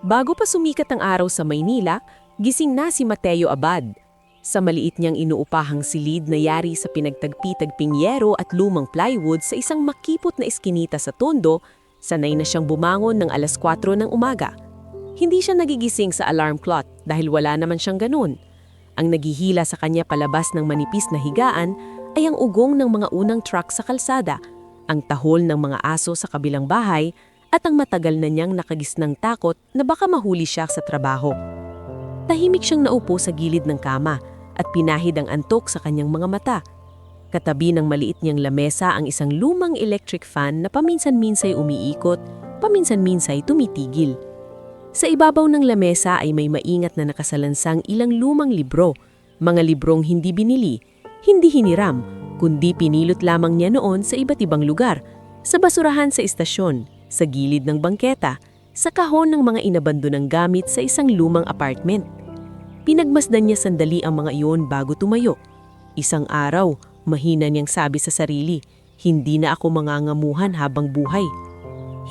Bago pa sumikat ang araw sa Maynila, gising na si Mateo Abad. Sa maliit niyang inuupahang silid na yari sa pinagtagpi-tagping yero at lumang plywood sa isang makipot na eskinita sa Tondo, sanay na siyang bumangon ng alas 4 ng umaga. Hindi siya nagigising sa alarm clock dahil wala naman siyang ganun. Ang naghihila sa kanya palabas ng manipis na higaan ay ang ugong ng mga unang truck sa kalsada, ang tahol ng mga aso sa kabilang bahay, at ang matagal na niyang nakagisnang takot na baka mahuli siya sa trabaho. Tahimik siyang naupo sa gilid ng kama at pinahid ang antok sa kanyang mga mata. Katabi ng maliit niyang lamesa ang isang lumang electric fan na paminsan-minsay umiikot, paminsan-minsay tumitigil. Sa ibabaw ng lamesa ay may maingat na nakasalansang ilang lumang libro, mga librong hindi binili, hindi hiniram, kundi pinilot lamang niya noon sa iba't ibang lugar, sa basurahan sa istasyon, sa gilid ng bangketa, sa kahon ng mga inabandonang gamit sa isang lumang apartment. Pinagmasdan niya sandali ang mga iyon bago tumayo. Isang araw, mahina niyang sabi sa sarili, hindi na ako mangangamuhan habang buhay.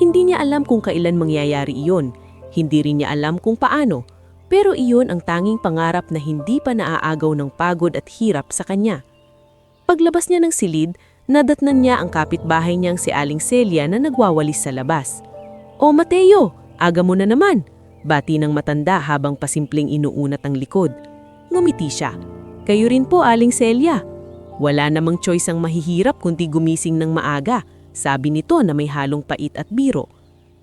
Hindi niya alam kung kailan mangyayari iyon, hindi rin niya alam kung paano, pero iyon ang tanging pangarap na hindi pa naaagaw ng pagod at hirap sa kanya. Paglabas niya ng silid, nadatnan niya ang kapitbahay niyang si Aling Celia na nagwawalis sa labas. "O Mateo, aga mo na naman," bati ng matanda habang pasimpleng inuunat ang likod. Ngumiti siya. "Kayo rin po, Aling Celia." "Wala namang choice ang mahihirap kundi gumising ng maaga," sabi nito na may halong pait at biro.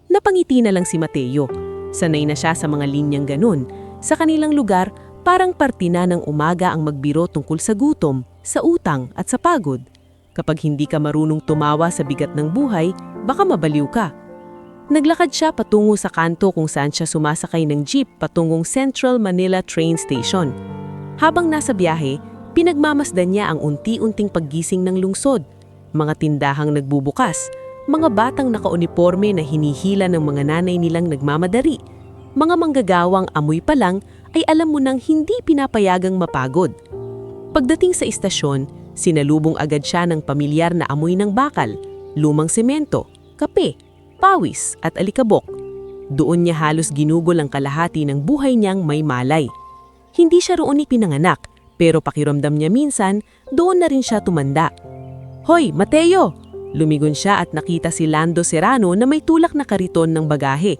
Napangiti na lang si Mateo. Sanay na siya sa mga linyang ganun. Sa kanilang lugar, parang parte na ng umaga ang magbiro tungkol sa gutom, sa utang at sa pagod. Kapag hindi ka marunong tumawa sa bigat ng buhay, baka mabaliw ka. Naglakad siya patungo sa kanto kung saan siya sumasakay ng jeep patungong Central Manila Train Station. Habang nasa biyahe, pinagmamasdan niya ang unti-unting paggising ng lungsod. Mga tindahang nagbubukas, mga batang nakauniporme na hinihila ng mga nanay nilang nagmamadari, mga manggagawang amoy pa lang ay alam mo nang hindi pinapayagang mapagod. Pagdating sa istasyon, sinalubong agad siya ng pamilyar na amoy ng bakal, lumang semento, kape, pawis at alikabok. Doon niya halos ginugol ang kalahati ng buhay niyang may malay. Hindi siya roon ipinanganak, pero pakiramdam niya minsan, doon na rin siya tumanda. "Hoy, Mateo!" Lumigon siya at nakita si Lando Serrano na may tulak na kariton ng bagahe.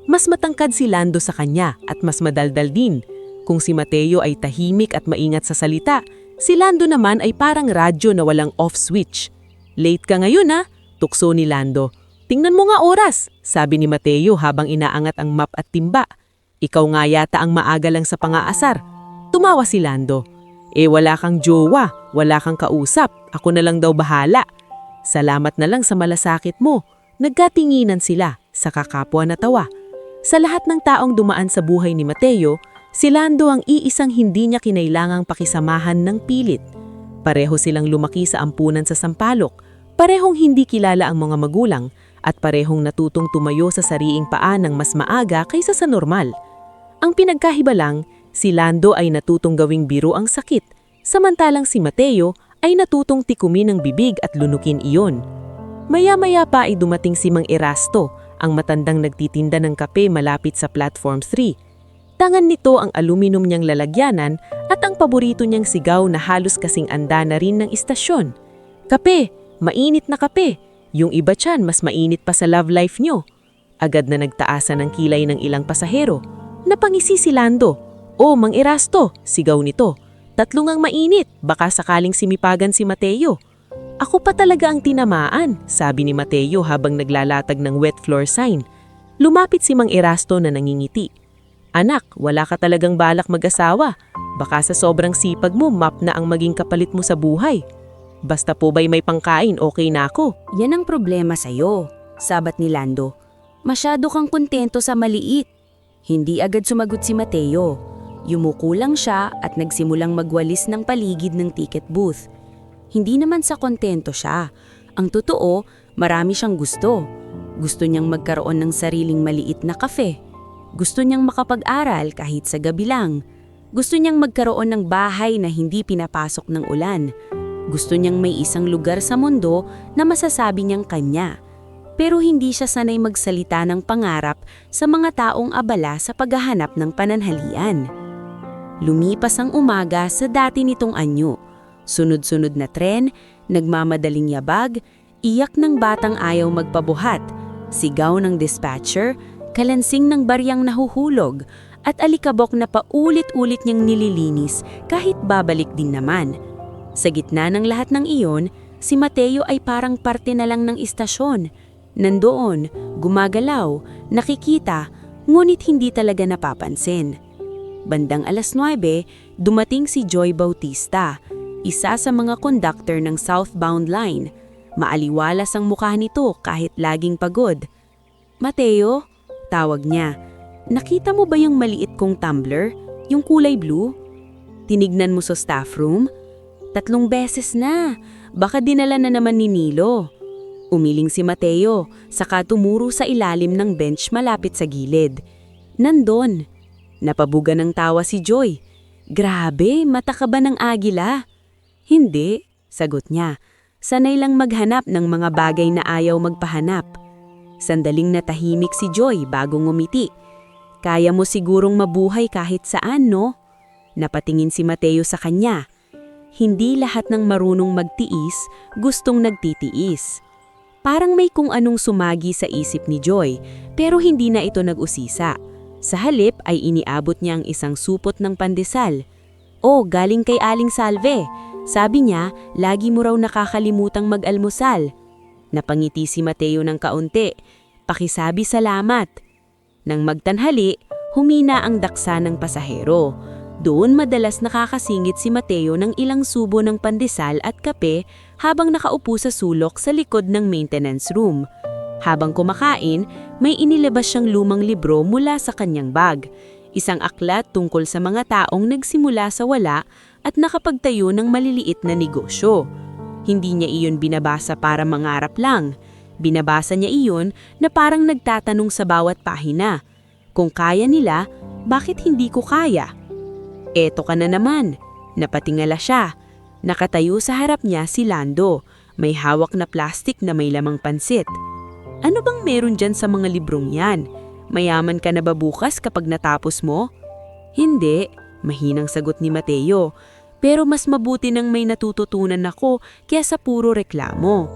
Mas matangkad si Lando sa kanya at mas madaldal din. Kung si Mateo ay tahimik at maingat sa salita, si Lando naman ay parang radyo na walang off switch. "Late ka ngayon ha?" tukso ni Lando. "Tingnan mo nga oras," sabi ni Mateo habang inaangat ang map at timba. "Ikaw nga yata ang maaga lang sa pangaasar." Tumawa si Lando. Wala kang jowa, wala kang kausap, ako na lang daw bahala." "Salamat na lang sa malasakit mo." Nagkatinginan sila, sa kakapwa na tawa. Sa lahat ng taong dumaan sa buhay ni Mateo, si Lando ang iisang hindi niya kinailangang pakisamahan ng pilit. Pareho silang lumaki sa ampunan sa Sampaloc, parehong hindi kilala ang mga magulang, at parehong natutong tumayo sa sariing paa ng mas maaga kaysa sa normal. Ang pinagkahiba lang, si Lando ay natutong gawing biro ang sakit, samantalang si Mateo ay natutong tikumin ng bibig at lunukin iyon. Maya-maya pa ay dumating si Mang Erasto, ang matandang nagtitinda ng kape malapit sa Platform 3. Tangan nito ang aluminum niyang lalagyanan at ang paborito niyang sigaw na halos kasing anda na rin ng istasyon. "Kape! Mainit na kape! Yung iba tiyan mas mainit pa sa love life niyo." Agad na nagtaasan ng kilay ng ilang pasahero. Napangisi si Lando. "Oh, Mang Erasto!" sigaw nito. "Tatlong ang mainit, baka sakaling simipagan si Mateo." "Ako pa talaga ang tinamaan," sabi ni Mateo habang naglalatag ng wet floor sign. Lumapit si Mang Erasto na nangingiti. "Anak, wala ka talagang balak mag-asawa. Baka sa sobrang sipag mo, map na ang maging kapalit mo sa buhay. Basta po ba'y may pangkain, okay na ako." "Yan ang problema sa'yo," sabat ni Lando. "Masyado kang kontento sa maliit." Hindi agad sumagot si Mateo. Yumuko lang siya at nagsimulang magwalis ng paligid ng ticket booth. Hindi naman sa kontento siya. Ang totoo, marami siyang gusto. Gusto niyang magkaroon ng sariling maliit na kafe. Gusto niyang makapag-aral kahit sa gabi lang. Gusto niyang magkaroon ng bahay na hindi pinapasok ng ulan. Gusto niyang may isang lugar sa mundo na masasabi niyang kanya. pero hindi siya sanay magsalita ng pangarap sa mga taong abala sa paghahanap ng pananhalian. Lumipas ang umaga sa dati nitong anyo. Sunod-sunod na tren, nagmamadaling yabag, iyak ng batang ayaw magpabuhat, sigaw ng dispatcher, kalansing ng baryang nahuhulog, at alikabok na paulit-ulit niyang nililinis kahit babalik din naman. Sa gitna ng lahat ng iyon, si Mateo ay parang parte na lang ng istasyon. Nandoon, gumagalaw, nakikita, ngunit hindi talaga napapansin. Bandang 9:00, dumating si Joy Bautista, isa sa mga conductor ng southbound line. Maaliwalas ang mukha nito kahit laging pagod. "Mateo?" tawag niya. "Nakita mo ba yung maliit kong tumbler? Yung kulay blue? Tinignan mo sa staff room? 3 beses na. Baka dinala na naman ni Nilo." Umiling si Mateo, saka tumuro sa ilalim ng bench malapit sa gilid. Nandon. Napabuga ng tawa si Joy. "Grabe, mata ka ba ng agila?" "Hindi," sagot niya. "Sanay lang maghanap ng mga bagay na ayaw magpahanap." Sandaling natahimik si Joy bago ngumiti. "Kaya mo sigurong mabuhay kahit saan, no?" Napatingin si Mateo sa kanya. Hindi lahat ng marunong magtiis, gustong nagtitiis. Parang may kung anong sumagi sa isip ni Joy, pero hindi na ito nag-usisa. Sa halip ay iniabot niya ang isang supot ng pandesal. "Oh, galing kay Aling Salve. Sabi niya, lagi mo raw nakakalimutang mag-almusal." Napangiti si Mateo ng kaunti. "Pakisabi salamat." Nang magtanhali, humina ang daksa ng pasahero. Doon madalas nakakasingit si Mateo ng ilang subo ng pandesal at kape habang nakaupo sa sulok sa likod ng maintenance room. Habang kumakain, may inilabas siyang lumang libro mula sa kanyang bag. Isang aklat tungkol sa mga taong nagsimula sa wala at nakapagtayo ng maliliit na negosyo. Hindi niya iyon binabasa para mangarap lang. Binabasa niya iyon na parang nagtatanong sa bawat pahina. Kung kaya nila, bakit hindi ko kaya? "Eto ka na naman." Napatingala siya. Nakatayo sa harap niya si Lando. May hawak na plastik na may lamang pansit. "Ano bang meron dyan sa mga librong yan? Mayaman ka na ba bukas kapag natapos mo?" "Hindi," mahinang sagot ni Mateo. "Pero mas mabuti nang may natututunan ako kaysa puro reklamo."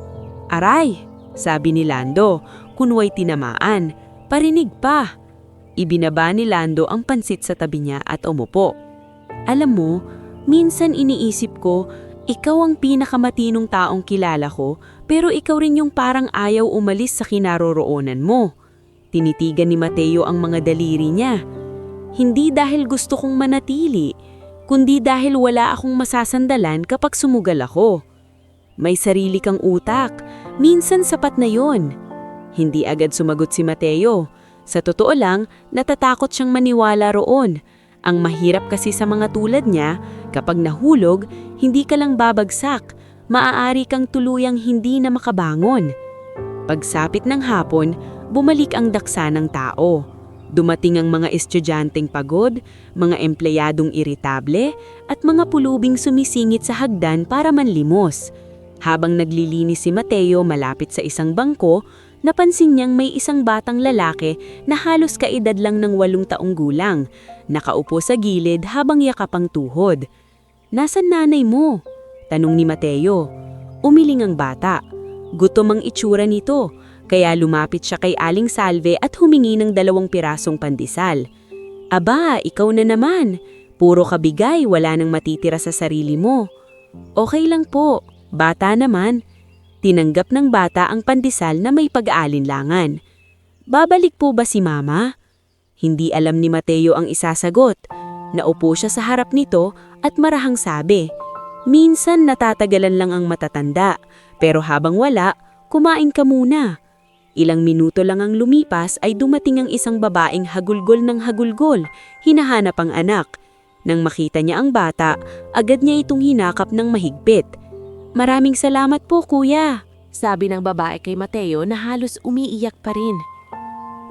"Aray!" sabi ni Lando, kunway tinamaan. "Parinig pa." Ibinaba ni Lando ang pansit sa tabi niya at umupo. "Alam mo, minsan iniisip ko, ikaw ang pinakamatinong taong kilala ko, pero ikaw rin yung parang ayaw umalis sa kinaroroonan mo." Tinitigan ni Mateo ang mga daliri niya. "Hindi dahil gusto kong manatili, kundi dahil wala akong masasandalan kapag sumugal ako." "May sarili kang utak, minsan sapat na yon." Hindi agad sumagot si Mateo. Sa totoo lang, natatakot siyang maniwala roon. Ang mahirap kasi sa mga tulad niya, kapag nahulog, hindi ka lang babagsak, maaari kang tuluyang hindi na makabangon. Pagsapit ng hapon, bumalik ang daksa ng tao. Dumating ang mga estudyanteng pagod, mga empleyadong iritable, at mga pulubing sumisingit sa hagdan para manlimos. Habang naglilinis si Mateo malapit sa isang bangko, napansin niyang may isang batang lalaki na halos kaedad lang ng 8 taong gulang, nakaupo sa gilid habang yakap ang tuhod. "Nasaan nanay mo?" tanong ni Mateo. Umiling ang bata. Gutom ang itsura nito, kaya lumapit siya kay Aling Salve at humingi ng 2 pirasong pandesal. "Aba, ikaw na naman. Puro kabigay, wala nang matitira sa sarili mo." "Okay lang po, bata naman." Tinanggap ng bata ang pandesal na may pag-aalinlangan. "Babalik po ba si Mama?" Hindi alam ni Mateo ang isasagot. Naupo siya sa harap nito at marahang sabi, "Minsan natatagalan lang ang matatanda, pero habang wala, kumain ka muna." Ilang minuto lang ang lumipas ay dumating ang isang babaeng hagulgol ng hagulgol, hinahanap ang anak. Nang makita niya ang bata, agad niya itong hinakap ng mahigpit. "Maraming salamat po, kuya," sabi ng babae kay Mateo na halos umiiyak pa rin.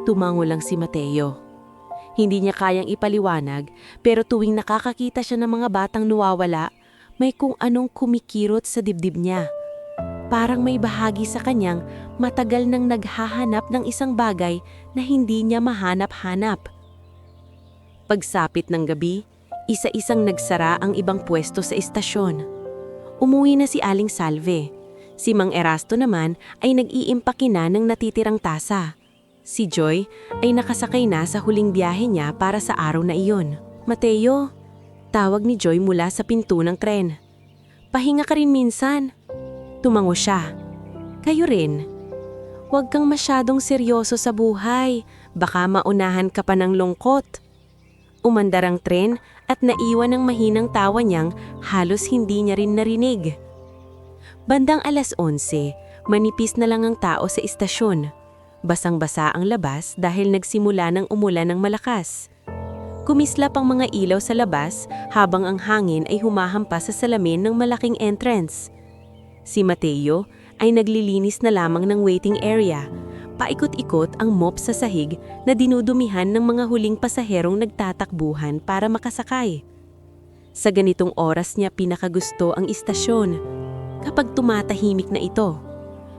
Tumango lang si Mateo. Hindi niya kayang ipaliwanag, pero tuwing nakakakita siya ng mga batang nawawala, may kung anong kumikirot sa dibdib niya. Parang may bahagi sa kanyang matagal nang naghahanap ng isang bagay na hindi niya mahanap-hanap. Pagsapit ng gabi, isa-isang nagsara ang ibang pwesto sa istasyon. Umuwi na si Aling Salve. Si Mang Erasto naman ay nag-iimpake na ng natitirang tasa. Si Joy ay nakasakay na sa huling biyahe niya para sa araw na iyon. "Mateo," tawag ni Joy mula sa pinto ng tren. "Pahinga ka rin minsan." Tumango siya. "Kayo rin. Huwag kang masyadong seryoso sa buhay. Baka maunahan ka pa ng lungkot." Umandar ang tren at naiwan ang mahinang tawa niyang halos hindi niya rin narinig. Bandang 11:00, manipis na lang ang tao sa istasyon. Basang-basa ang labas dahil nagsimula ng umulan ng malakas. Kumislap ang mga ilaw sa labas habang ang hangin ay humahampas sa salamin ng malaking entrance. Si Mateo ay naglilinis na lamang ng waiting area. Paikot-ikot ang mop sa sahig na dinudumihan ng mga huling pasaherong nagtatakbuhan para makasakay. Sa ganitong oras niya pinakagusto ang istasyon. Kapag tumatahimik na ito.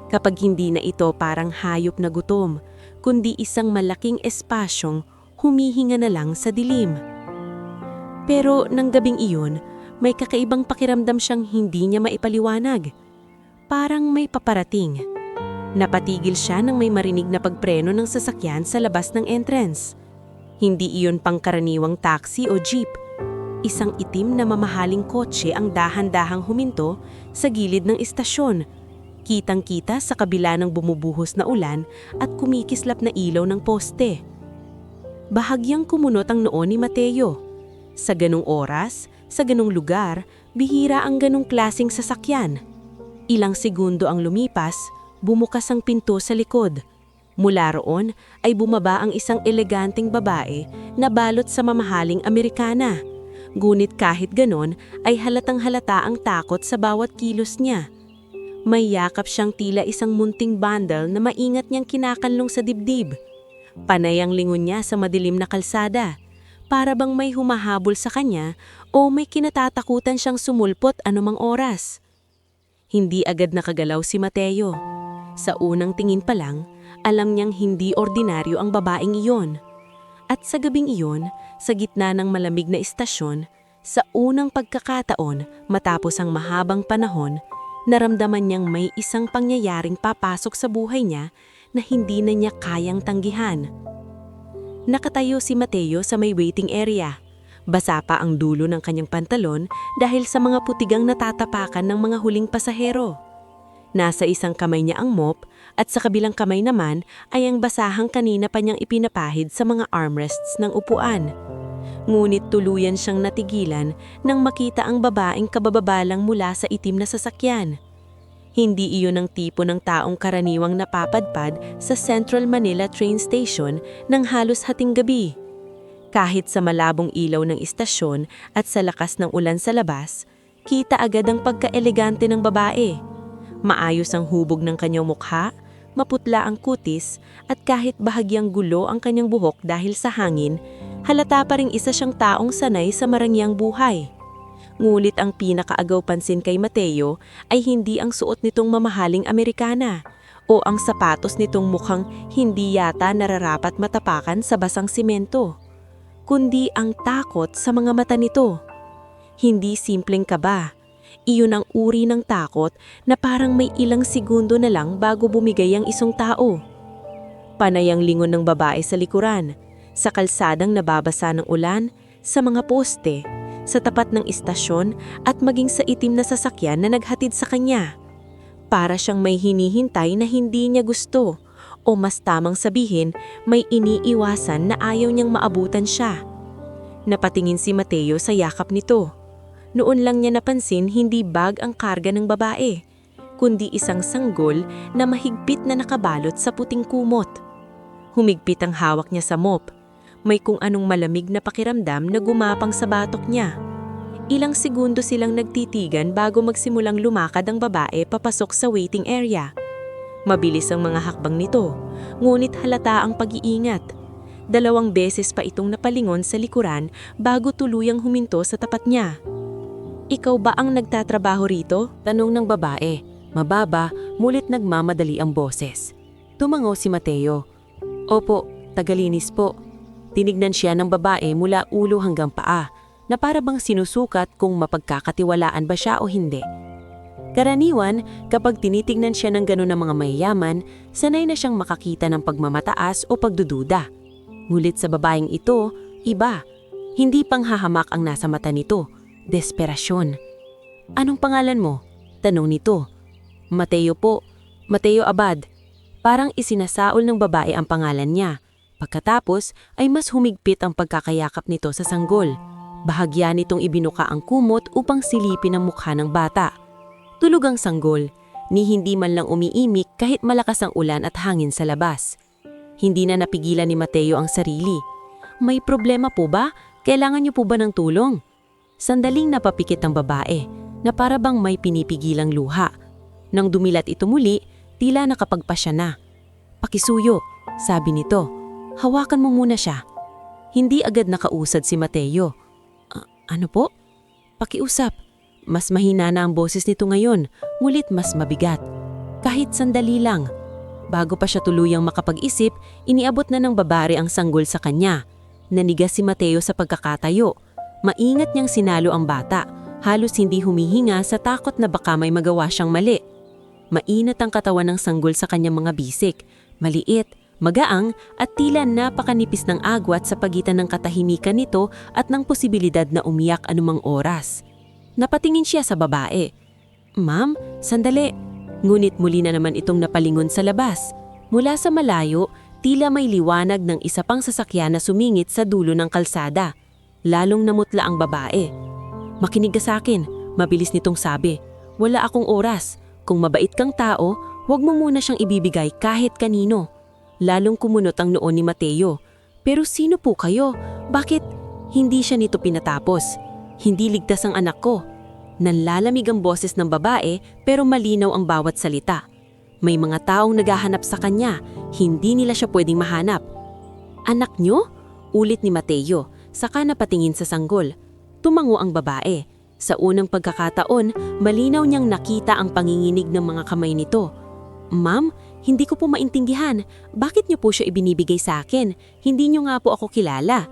Kapag hindi na ito parang hayop na gutom, kundi isang malaking espasyong humihinga na lang sa dilim. Pero nang gabing iyon, may kakaibang pakiramdam siyang hindi niya maipaliwanag. Parang may paparating. Napatigil siya nang may marinig na pagpreno ng sasakyan sa labas ng entrance. Hindi iyon pangkaraniwang taxi o jeep. Isang itim na mamahaling kotse ang dahan-dahang huminto sa gilid ng istasyon. Kitang-kita sa kabila ng bumubuhos na ulan at kumikislap na ilaw ng poste. Bahagyang kumunot ang noo ni Mateo. Sa ganung oras, sa ganung lugar, bihira ang ganung klaseng sasakyan. Ilang segundo ang lumipas, bumukas ang pinto sa likod. Mula roon ay bumaba ang isang eleganteng babae na balot sa mamahaling Amerikana. Ngunit kahit ganon ay halatang-halata ang takot sa bawat kilos niya. May yakap siyang tila isang munting bundle na maingat niyang kinakanlong sa dibdib. Panay ang lingon niya sa madilim na kalsada. Para bang may humahabol sa kanya o may kinatatakutan siyang sumulpot anumang oras. Hindi agad nakagalaw si Mateo. Sa unang tingin pa lang, alam niyang hindi ordinaryo ang babaeng iyon. At sa gabing iyon, sa gitna ng malamig na istasyon, sa unang pagkakataon matapos ang mahabang panahon, naramdaman niyang may isang pangyayaring papasok sa buhay niya na hindi na niya kayang tanggihan. Nakatayo si Mateo sa may waiting area. Basa pa ang dulo ng kanyang pantalon dahil sa mga putigang natatapakan ng mga huling pasahero. Nasa isang kamay niya ang mop at sa kabilang kamay naman ay ang basahang kanina pa niyang ipinapahid sa mga armrests ng upuan. Ngunit tuluyan siyang natigilan nang makita ang babaeng kabababalang mula sa itim na sasakyan. Hindi iyon ang tipo ng taong karaniwang napapadpad sa Central Manila train station ng halos hating gabi. Kahit sa malabong ilaw ng istasyon at sa lakas ng ulan sa labas, kita agad ang pagka-elegante ng babae. Maayos ang hubog ng kanyang mukha, maputla ang kutis, at kahit bahagyang gulo ang kanyang buhok dahil sa hangin, halata pa ring isa siyang taong sanay sa marangyang buhay. Ngunit ang pinakaagaw pansin kay Mateo ay hindi ang suot nitong mamahaling Amerikana o ang sapatos nitong mukhang hindi yata nararapat matapakan sa basang simento, kundi ang takot sa mga mata nito. Hindi simpleng kaba. Iyon ang uri ng takot na parang may ilang segundo na lang bago bumigay ang isang tao. Panay ang lingon ng babae sa likuran, sa kalsadang nababasa ng ulan, sa mga poste, sa tapat ng istasyon at maging sa itim na sasakyan na naghatid sa kanya. Para siyang may hinihintay na hindi niya gusto o mas tamang sabihin may iniiwasan na ayaw niyang maabutan siya. Napatingin si Mateo sa yakap nito. Noon lang niya napansin hindi bag ang karga ng babae, kundi isang sanggol na mahigpit na nakabalot sa puting kumot. Humigpit ang hawak niya sa mop. May kung anong malamig na pakiramdam na gumapang sa batok niya. Ilang segundo silang nagtitigan bago magsimulang lumakad ang babae papasok sa waiting area. Mabilis ang mga hakbang nito, ngunit halata ang pag-iingat. 2 beses pa itong napalingon sa likuran bago tuluyang huminto sa tapat niya. "Ikaw ba ang nagtatrabaho rito?" tanong ng babae. Mababa, mulit nagmamadali ang boses. Tumango si Mateo. Opo, tagalinis po. Tinignan siya ng babae mula ulo hanggang paa, na para bang sinusukat kung mapagkakatiwalaan ba siya o hindi. Karaniwan, kapag tinitignan siya ng gano'n ng mga mayayaman, sanay na siyang makakita ng pagmamataas o pagdududa. Ngulit sa babaeng ito, iba. Hindi panghahamak ang nasa mata nito, desperasyon. Anong pangalan mo? Tanong nito. Mateo po, Mateo Abad. Parang isinasaol ng babae ang pangalan niya. Pagkatapos ay mas humigpit ang pagkakayakap nito sa sanggol. Bahagya nitong ibinuka ang kumot upang silipin ang mukha ng bata. Tulog ang sanggol, ni hindi man lang umiimik kahit malakas ang ulan at hangin sa labas. Hindi na napigilan ni Mateo ang sarili. May problema po ba? Kailangan niyo po ba ng tulong? Sandaling napapikit ang babae, na para bang may pinipigilang luha. Nang dumilat ito muli, tila nakapagpasya na. Pakisuyo, sabi nito. Hawakan mo muna siya. Hindi agad nakausad si Mateo. Ano po? Pakiusap. Mas mahina na ang boses nito ngayon, ngulit mas mabigat. Kahit sandali lang. Bago pa siya tuluyang makapag-isip, iniabot na ng babae ang sanggol sa kanya. Nanigas si Mateo sa pagkakatayo. Maingat niyang sinalo ang bata, halos hindi humihinga sa takot na baka may magawa siyang mali. Mainat ang katawan ng sanggol sa kanyang mga bisik, maliit, magaang at tila napakanipis ng agwat sa pagitan ng katahimikan nito at ng posibilidad na umiyak anumang oras. Napatingin siya sa babae. Ma'am, sandali. Ngunit muli na naman itong napalingon sa labas. Mula sa malayo, tila may liwanag ng isa pang sasakyan na sumingit sa dulo ng kalsada. Lalong namutla ang babae. Makinig ka sa akin, mabilis nitong sabi. Wala akong oras. Kung mabait kang tao, huwag mo muna siyang ibibigay kahit kanino. Lalong kumunot ang noon ni Mateo. Pero sino po kayo? Bakit hindi siya nito pinatapos? Hindi ligtas ang anak ko. Nanlalamig ang boses ng babae pero malinaw ang bawat salita. May mga taong naghahanap sa kanya, hindi nila siya pwedeng mahanap. Anak niyo? Ulit ni Mateo, saka napatingin sa sanggol. Tumango ang babae. Sa unang pagkakataon, malinaw niyang nakita ang panginginig ng mga kamay nito. Ma'am, hindi ko po maintindihan. Bakit niyo po siya ibinibigay sa akin? Hindi niyo nga po ako kilala.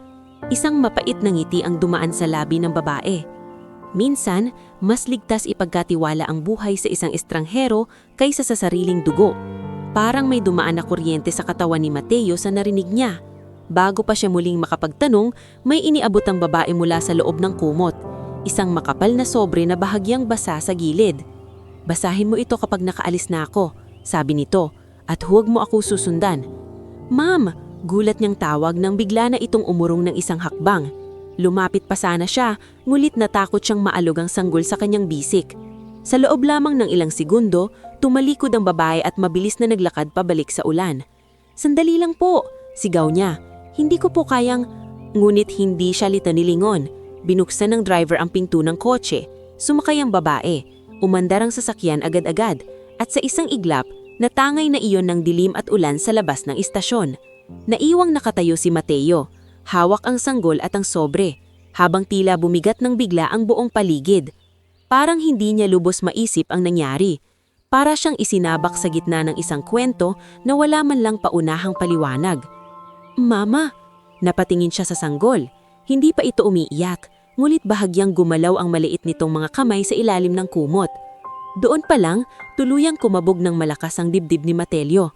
Isang mapait na ngiti ang dumaan sa labi ng babae. Minsan, mas ligtas ipagkatiwala ang buhay sa isang estranghero kaysa sa sariling dugo. Parang may dumaan na kuryente sa katawan ni Mateo sa narinig niya. Bago pa siya muling makapagtanong, may iniabot ang babae mula sa loob ng kumot. Isang makapal na sobre na bahagyang basa sa gilid. Basahin mo ito kapag nakaalis na ako, sabi nito, at huwag mo ako susundan. Ma'am! Gulat niyang tawag nang bigla na itong umurong ng isang hakbang. Lumapit pa sana siya, ngulit natakot siyang maalog ang sanggol sa kanyang bisik. Sa loob lamang ng ilang segundo, tumalikod ang babae at mabilis na naglakad pabalik sa ulan. Sandali lang po, sigaw niya. Hindi ko po kayang... Ngunit hindi siya litanilingon. Binuksan ng driver ang pinto ng kotse. Sumakay ang babae. Umandar ang sasakyan agad-agad. At sa isang iglap, natangay na iyon ng dilim at ulan sa labas ng istasyon. Naiwang nakatayo si Mateo, hawak ang sanggol at ang sobre, habang tila bumigat ng bigla ang buong paligid. Parang hindi niya lubos maisip ang nangyari. Para siyang isinabak sa gitna ng isang kwento na wala man lang paunahang paliwanag. Mama! Napatingin siya sa sanggol. Hindi pa ito umiiyak, ngulit bahagyang gumalaw ang maliit nitong mga kamay sa ilalim ng kumot. Doon pa lang, tuluyang kumabog ng malakas ang dibdib ni Mateo.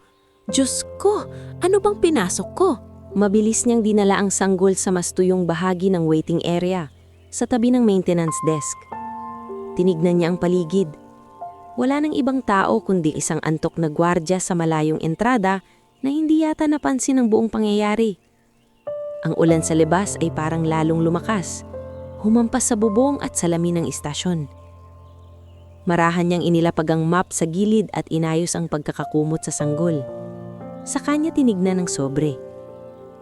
Diyos ko, ano bang pinasok ko? Mabilis niyang dinala ang sanggol sa mas tuyong bahagi ng waiting area, sa tabi ng maintenance desk. Tinignan niya ang paligid. Wala nang ibang tao kundi isang antok na gwardya sa malayong entrada na hindi yata napansin ang buong pangyayari. Ang ulan sa labas ay parang lalong lumakas, humampas sa bubong at salamin ng istasyon. Marahan niyang inilapag ang map sa gilid at inayos ang pagkakakumot sa sanggol. Sa kanya tinignan ng sobre.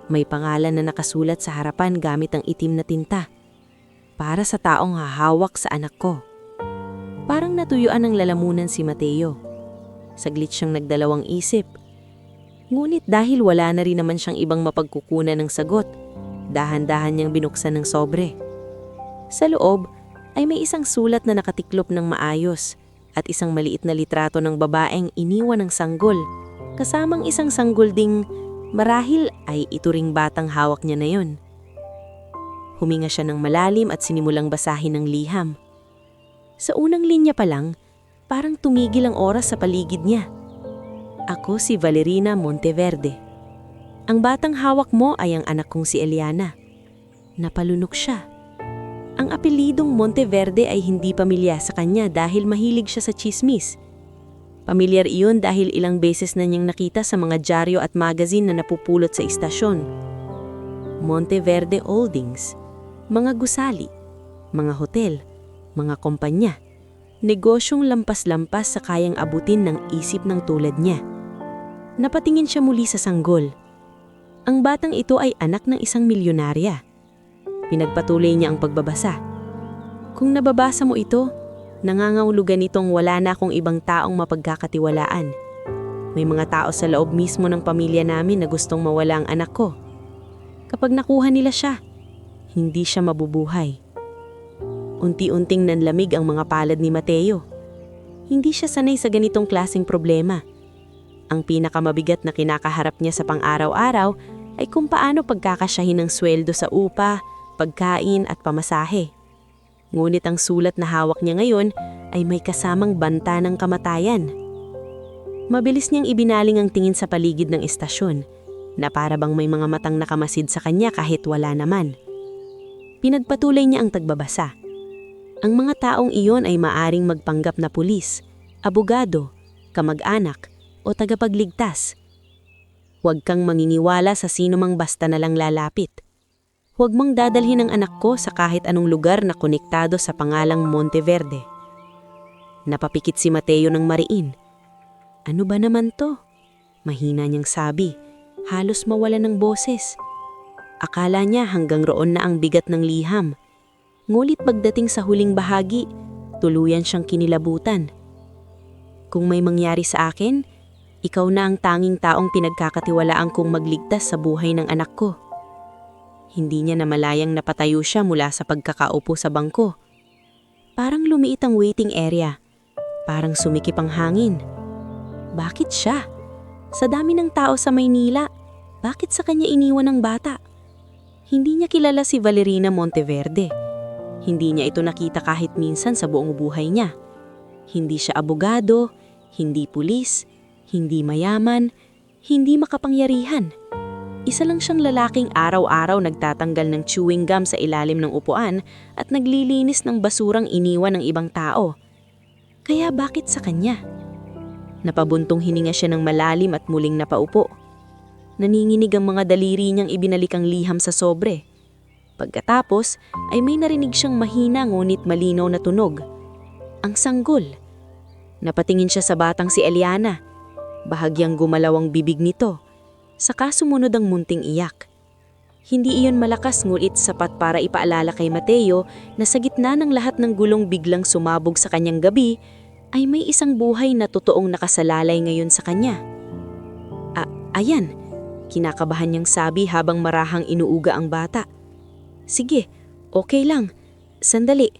May pangalan na nakasulat sa harapan gamit ang itim na tinta. Para sa taong hahawak sa anak ko. Parang natuyuan ng lalamunan si Mateo. Saglit siyang nagdalawang isip. Ngunit dahil wala na rin naman siyang ibang mapagkukunan ng sagot, dahan-dahan niyang binuksan ng sobre. Sa loob ay may isang sulat na nakatiklop ng maayos, at isang maliit na litrato ng babaeng iniwan ng sanggol, kasamang isang sanggol ding marahil ay ito ring batang hawak niya na yon. Huminga siya ng malalim at sinimulang basahin ng liham. Sa unang linya pa lang, parang tumigil ang oras sa paligid niya. Ako si Valerina Monteverde. Ang batang hawak mo ay ang anak kong si Eliana. Napalunok siya. Ang apelidong Monteverde ay hindi pamilya sa kanya dahil mahilig siya sa chismis. Pamilyar iyon dahil ilang beses na niyang nakita sa mga dyaryo at magazine na napupulot sa istasyon. Monteverde Holdings, mga gusali, mga hotel, mga kumpanya, negosyong lampas-lampas sa kayang abutin ng isip ng tulad niya. Napatingin siya muli sa sanggol. Ang batang ito ay anak ng isang milyonarya. Pinagpatuloy niya ang pagbabasa. Kung nababasa mo ito, nangangahulugan itong wala na akong ibang taong mapagkakatiwalaan. May mga tao sa loob mismo ng pamilya namin na gustong mawala ang anak ko. Kapag nakuha nila siya, hindi siya mabubuhay. Unti-unting nanlamig ang mga palad ni Mateo. Hindi siya sanay sa ganitong klaseng problema. Ang pinakamabigat na kinakaharap niya sa pang-araw-araw ay kung paano pagkakasyahin ng sweldo sa upa, pagkain at pamasahe. Ngunit ang sulat na hawak niya ngayon ay may kasamang banta ng kamatayan. Mabilis niyang ibinaling ang tingin sa paligid ng istasyon na para bang may mga matang nakamasid sa kanya kahit wala naman. Pinagpatuloy niya ang tagbabasa. Ang mga taong iyon ay maaring magpanggap na pulis, abogado, kamag-anak o tagapagligtas. Huwag kang manginiwala sa sino mang basta na lang lalapit. Huwag mong dadalhin ang anak ko sa kahit anong lugar na konektado sa pangalang Monteverde. Napapikit si Mateo ng mariin. Ano ba naman to? Mahina niyang sabi, halos mawala ng boses. Akala niya hanggang roon na ang bigat ng liham. Ngulit pagdating sa huling bahagi, tuluyan siyang kinilabutan. Kung may mangyari sa akin, ikaw na ang tanging taong pinagkakatiwalaan kong magligtas sa buhay ng anak ko. Hindi niya namalayang napatayo siya mula sa pagkakaupo sa bangko. Parang lumiit ang waiting area. Parang sumikip ang hangin. Bakit siya? Sa dami ng tao sa Maynila, bakit sa kanya iniwan ng bata? Hindi niya kilala si Valerina Monteverde. Hindi niya ito nakita kahit minsan sa buong buhay niya. Hindi siya abogado, hindi pulis, hindi mayaman, hindi makapangyarihan. Isa lang siyang lalaking araw-araw nagtatanggal ng chewing gum sa ilalim ng upuan at naglilinis ng basurang iniwan ng ibang tao. Kaya bakit sa kanya? Napabuntong hininga siya ng malalim at muling napaupo. Naninginig ang mga daliri niyang ibinalik ang liham sa sobre. Pagkatapos ay may narinig siyang mahina ngunit malinaw na tunog. Ang sanggol. Napatingin siya sa batang si Eliana. Bahagyang gumalaw ang bibig nito. Saka sumunod ang munting iyak. Hindi iyon malakas ngunit sapat para ipaalala kay Mateo na sa gitna ng lahat ng gulong biglang sumabog sa kanyang gabi, ay may isang buhay na totoong nakasalalay ngayon sa kanya. Ayan, kinakabahan niyang sabi habang marahang inuuga ang bata. Sige, okay lang. Sandali.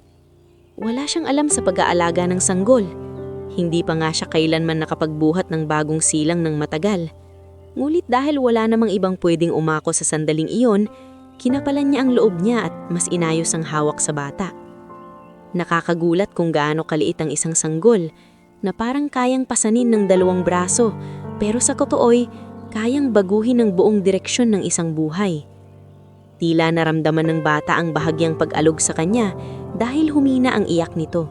Wala siyang alam sa pag-aalaga ng sanggol. Hindi pa nga siya kailanman nakapagbuhat ng bagong silang ng matagal. Ngulit dahil wala namang ibang pwedeng umako sa sandaling iyon, kinapalan niya ang loob niya at mas inayos ang hawak sa bata. Nakakagulat kung gaano kaliit ang isang sanggol na parang kayang pasanin ng 2 braso pero sa totoo'y kayang baguhin ng buong direksyon ng isang buhay. Tila naramdaman ng bata ang bahagyang pag-alog sa kanya dahil humina ang iyak nito.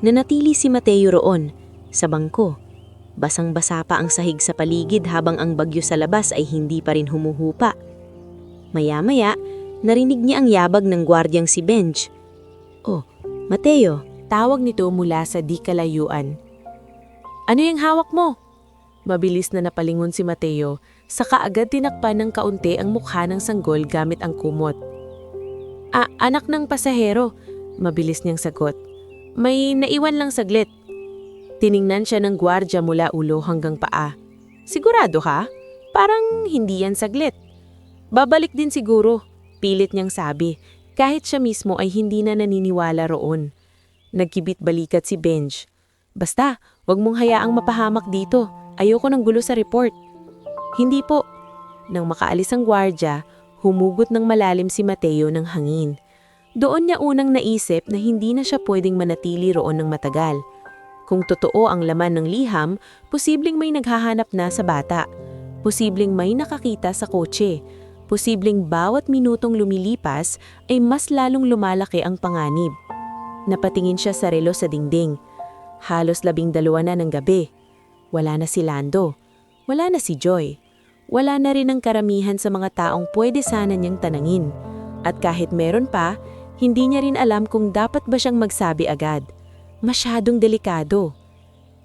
Nanatili si Mateo roon, sa bangko. Basang-basa pa ang sahig sa paligid habang ang bagyo sa labas ay hindi pa rin humuhupa. Maya-maya, narinig niya ang yabag ng gwardyang si Benj. "Oh, Mateo," Tawag nito mula sa di kalayuan. "Ano yung hawak mo?" Mabilis na napalingon si Mateo, saka agad tinakpan ng kaunti ang mukha ng sanggol gamit ang kumot. Anak ng pasahero," mabilis niyang sagot. "May naiwan lang saglit." Tiningnan siya ng gwardya mula ulo hanggang paa. "Sigurado ka? Parang hindi yan saglit." "Babalik din siguro," pilit niyang sabi, kahit siya mismo ay hindi na naniniwala roon. Nagkibit balikat si Benj. Basta, wag mong hayaang mapahamak dito. Ayoko ng gulo sa report. Hindi po. Nang makaalis ang gwardya, humugot ng malalim si Mateo ng hangin. Doon niya unang naisip na hindi na siya pwedeng manatili roon ng matagal. Kung totoo ang laman ng liham, posibleng may naghahanap na sa bata. Posibleng may nakakita sa kotse. Posibleng bawat minutong lumilipas ay mas lalong lumalaki ang panganib. Napatingin siya sa relo sa dingding. Halos 12 na ng gabi. Wala na si Lando. Wala na si Joy. Wala na rin ang karamihan sa mga taong pwede sana niyang tanangin. At kahit meron pa, hindi niya rin alam kung dapat ba siyang magsabi agad. Masyadong delikado.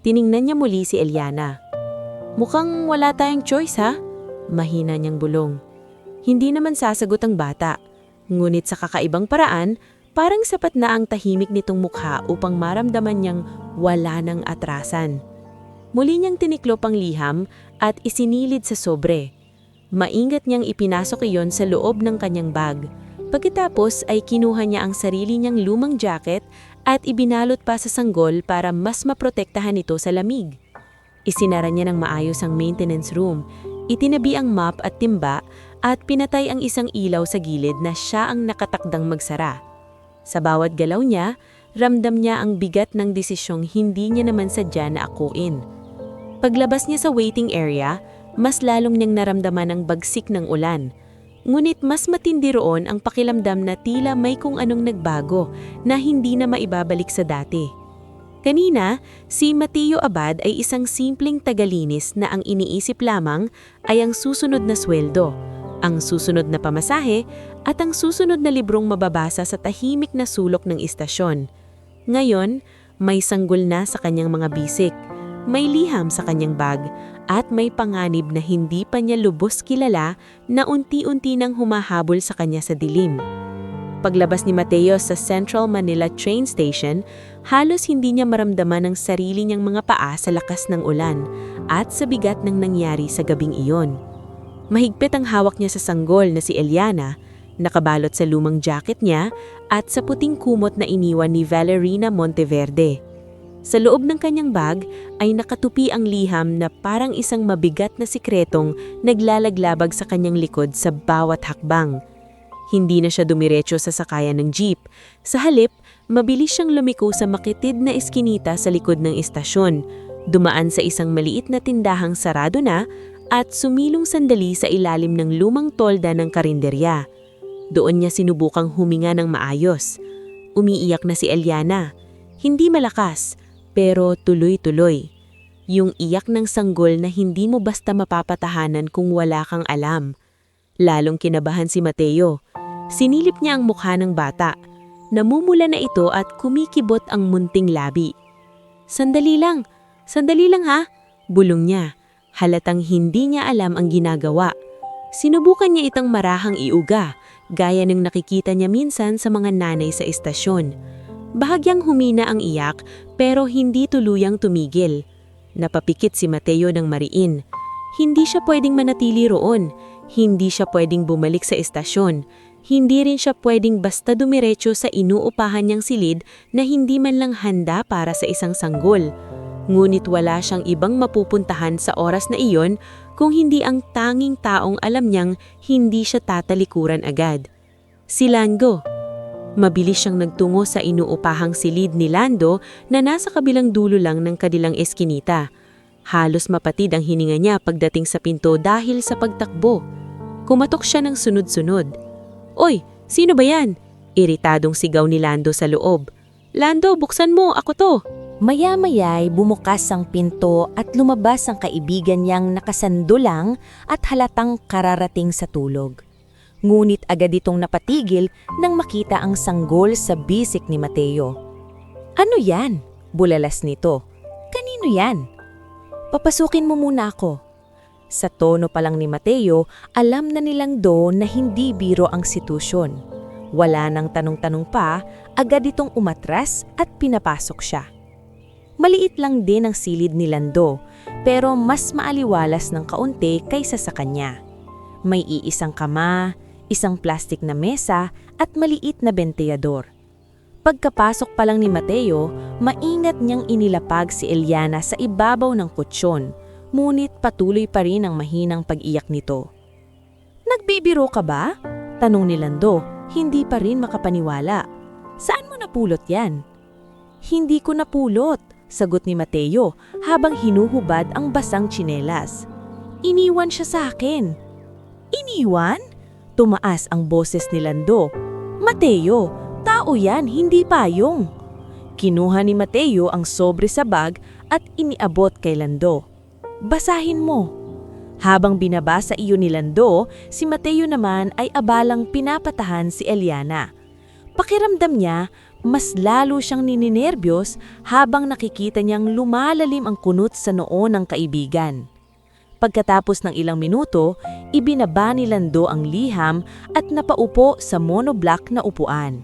Tiningnan niya muli si Eliana. Mukhang wala tayong choice ha? Mahina niyang bulong. Hindi naman sasagot ang bata. Ngunit sa kakaibang paraan, parang sapat na ang tahimik nitong mukha upang maramdaman niyang wala ng atrasan. Muli niyang tiniklop ang liham at isinilid sa sobre. Maingat niyang ipinasok iyon sa loob ng kanyang bag. Pagkatapos ay kinuha niya ang sarili niyang lumang jacket at ibinalot pa sa sanggol para mas maprotektahan ito sa lamig. Isinara niya ng maayos ang maintenance room, itinabi ang mop at timba at pinatay ang isang ilaw sa gilid na siya ang nakatakdang magsara. Sa bawat galaw niya, ramdam niya ang bigat ng desisyong hindi niya naman sadya na akuin. Paglabas niya sa waiting area, mas lalong niyang naramdaman ang bagsik ng ulan. Ngunit mas matindi roon ang pakiramdam na tila may kung anong nagbago na hindi na maibabalik sa dati. Kanina, si Mateo Abad ay isang simpleng tagalinis na ang iniisip lamang ay ang susunod na sweldo, ang susunod na pamasahe at ang susunod na librong mababasa sa tahimik na sulok ng istasyon. Ngayon, may sanggol na sa kanyang mga bisik, may liham sa kanyang bag at may panganib na hindi pa niya lubos kilala na unti-unti nang humahabol sa kanya sa dilim. Paglabas ni Mateo sa Central Manila train station, halos hindi niya maramdaman ang sarili niyang mga paa sa lakas ng ulan at sa bigat ng nangyari sa gabing iyon. Mahigpit ang hawak niya sa sanggol na si Eliana, nakabalot sa lumang jacket niya at sa puting kumot na iniwan ni Valerina Monteverde. Sa loob ng kanyang bag ay nakatupi ang liham na parang isang mabigat na sikretong naglalaglavag sa kanyang likod sa bawat hakbang. Hindi na siya dumiretso sa sakayan ng jeep. Sa halip, mabilis siyang lumiko sa makitid na eskinita sa likod ng istasyon, dumaan sa isang maliit na tindahang sarado na at sumilong sandali sa ilalim ng lumang tolda ng karinderya. Doon niya sinubukang huminga ng maayos. Umiiyak na si Eliana. Hindi malakas, pero tuloy-tuloy. Yung iyak ng sanggol na hindi mo basta mapapatahanan kung wala kang alam. Lalong kinabahan si Mateo. Sinilip niya ang mukha ng bata. Namumula na ito at kumikibot ang munting labi. Sandali lang ha, bulong niya. Halatang hindi niya alam ang ginagawa. Sinubukan niya itang marahang iuga, gaya ng nakikita niya minsan sa mga nanay sa istasyon. Bahagyang humina ang iyak pero hindi tuluyang tumigil. Napapikit si Mateo ng mariin. Hindi siya pwedeng manatili roon. Hindi siya pwedeng bumalik sa istasyon. Hindi rin siya pwedeng basta dumiretso sa inuupahan niyang silid na hindi man lang handa para sa isang sanggol. Ngunit wala siyang ibang mapupuntahan sa oras na iyon kung hindi ang tanging taong alam niyang hindi siya tatalikuran agad. Si Lando. Mabilis siyang nagtungo sa inuupahang silid ni Lando na nasa kabilang dulo lang ng kanilang eskinita. Halos mapatid ang hininga niya pagdating sa pinto dahil sa pagtakbo. Kumatok siya ng sunod-sunod. "Oy, sino ba yan?" Iritadong sigaw ni Lando sa loob. "Lando, buksan mo, ako to." Maya-maya'y bumukas ang pinto at lumabas ang kaibigan niyang nakasando lang at halatang kararating sa tulog. Ngunit agad itong napatigil nang makita ang sanggol sa bisik ni Mateo. "Ano yan?" Bulalas nito. "Kanino yan?" "Papasukin mo muna ako." Sa tono pa lang ni Mateo, alam na nilang na hindi biro ang sitwasyon. Wala nang tanong-tanong pa, agad itong umatras at pinapasok siya. Maliit lang din ang silid ni Lando, pero mas maaliwalas ng kaunti kaysa sa kanya. May iisang kama, isang plastik na mesa at maliit na benteyador. Pagkapasok pa lang ni Mateo, maingat niyang inilapag si Eliana sa ibabaw ng kutsyon, ngunit patuloy pa rin ang mahinang pag-iyak nito. "Nagbibiro ka ba?" tanong ni Lando, hindi pa rin makapaniwala. "Saan mo napulot yan?" "Hindi ko napulot," sagot ni Mateo habang hinuhubad ang basang tsinelas. "Iniwan siya sa akin." "Iniwan?" Tumaas ang boses ni Lando. "Mateo, tao yan, hindi payong." Kinuha ni Mateo ang sobre sa bag at iniabot kay Lando. "Basahin mo." Habang binabasa iyon ni Lando, si Mateo naman ay abalang pinapatahan si Eliana. Pakiramdam niya, mas lalo siyang nininerbiyos habang nakikita niyang lumalalim ang kunot sa noo ng kaibigan. Pagkatapos ng ilang minuto, ibinaba ni Lando ang liham at napaupo sa monoblock na upuan.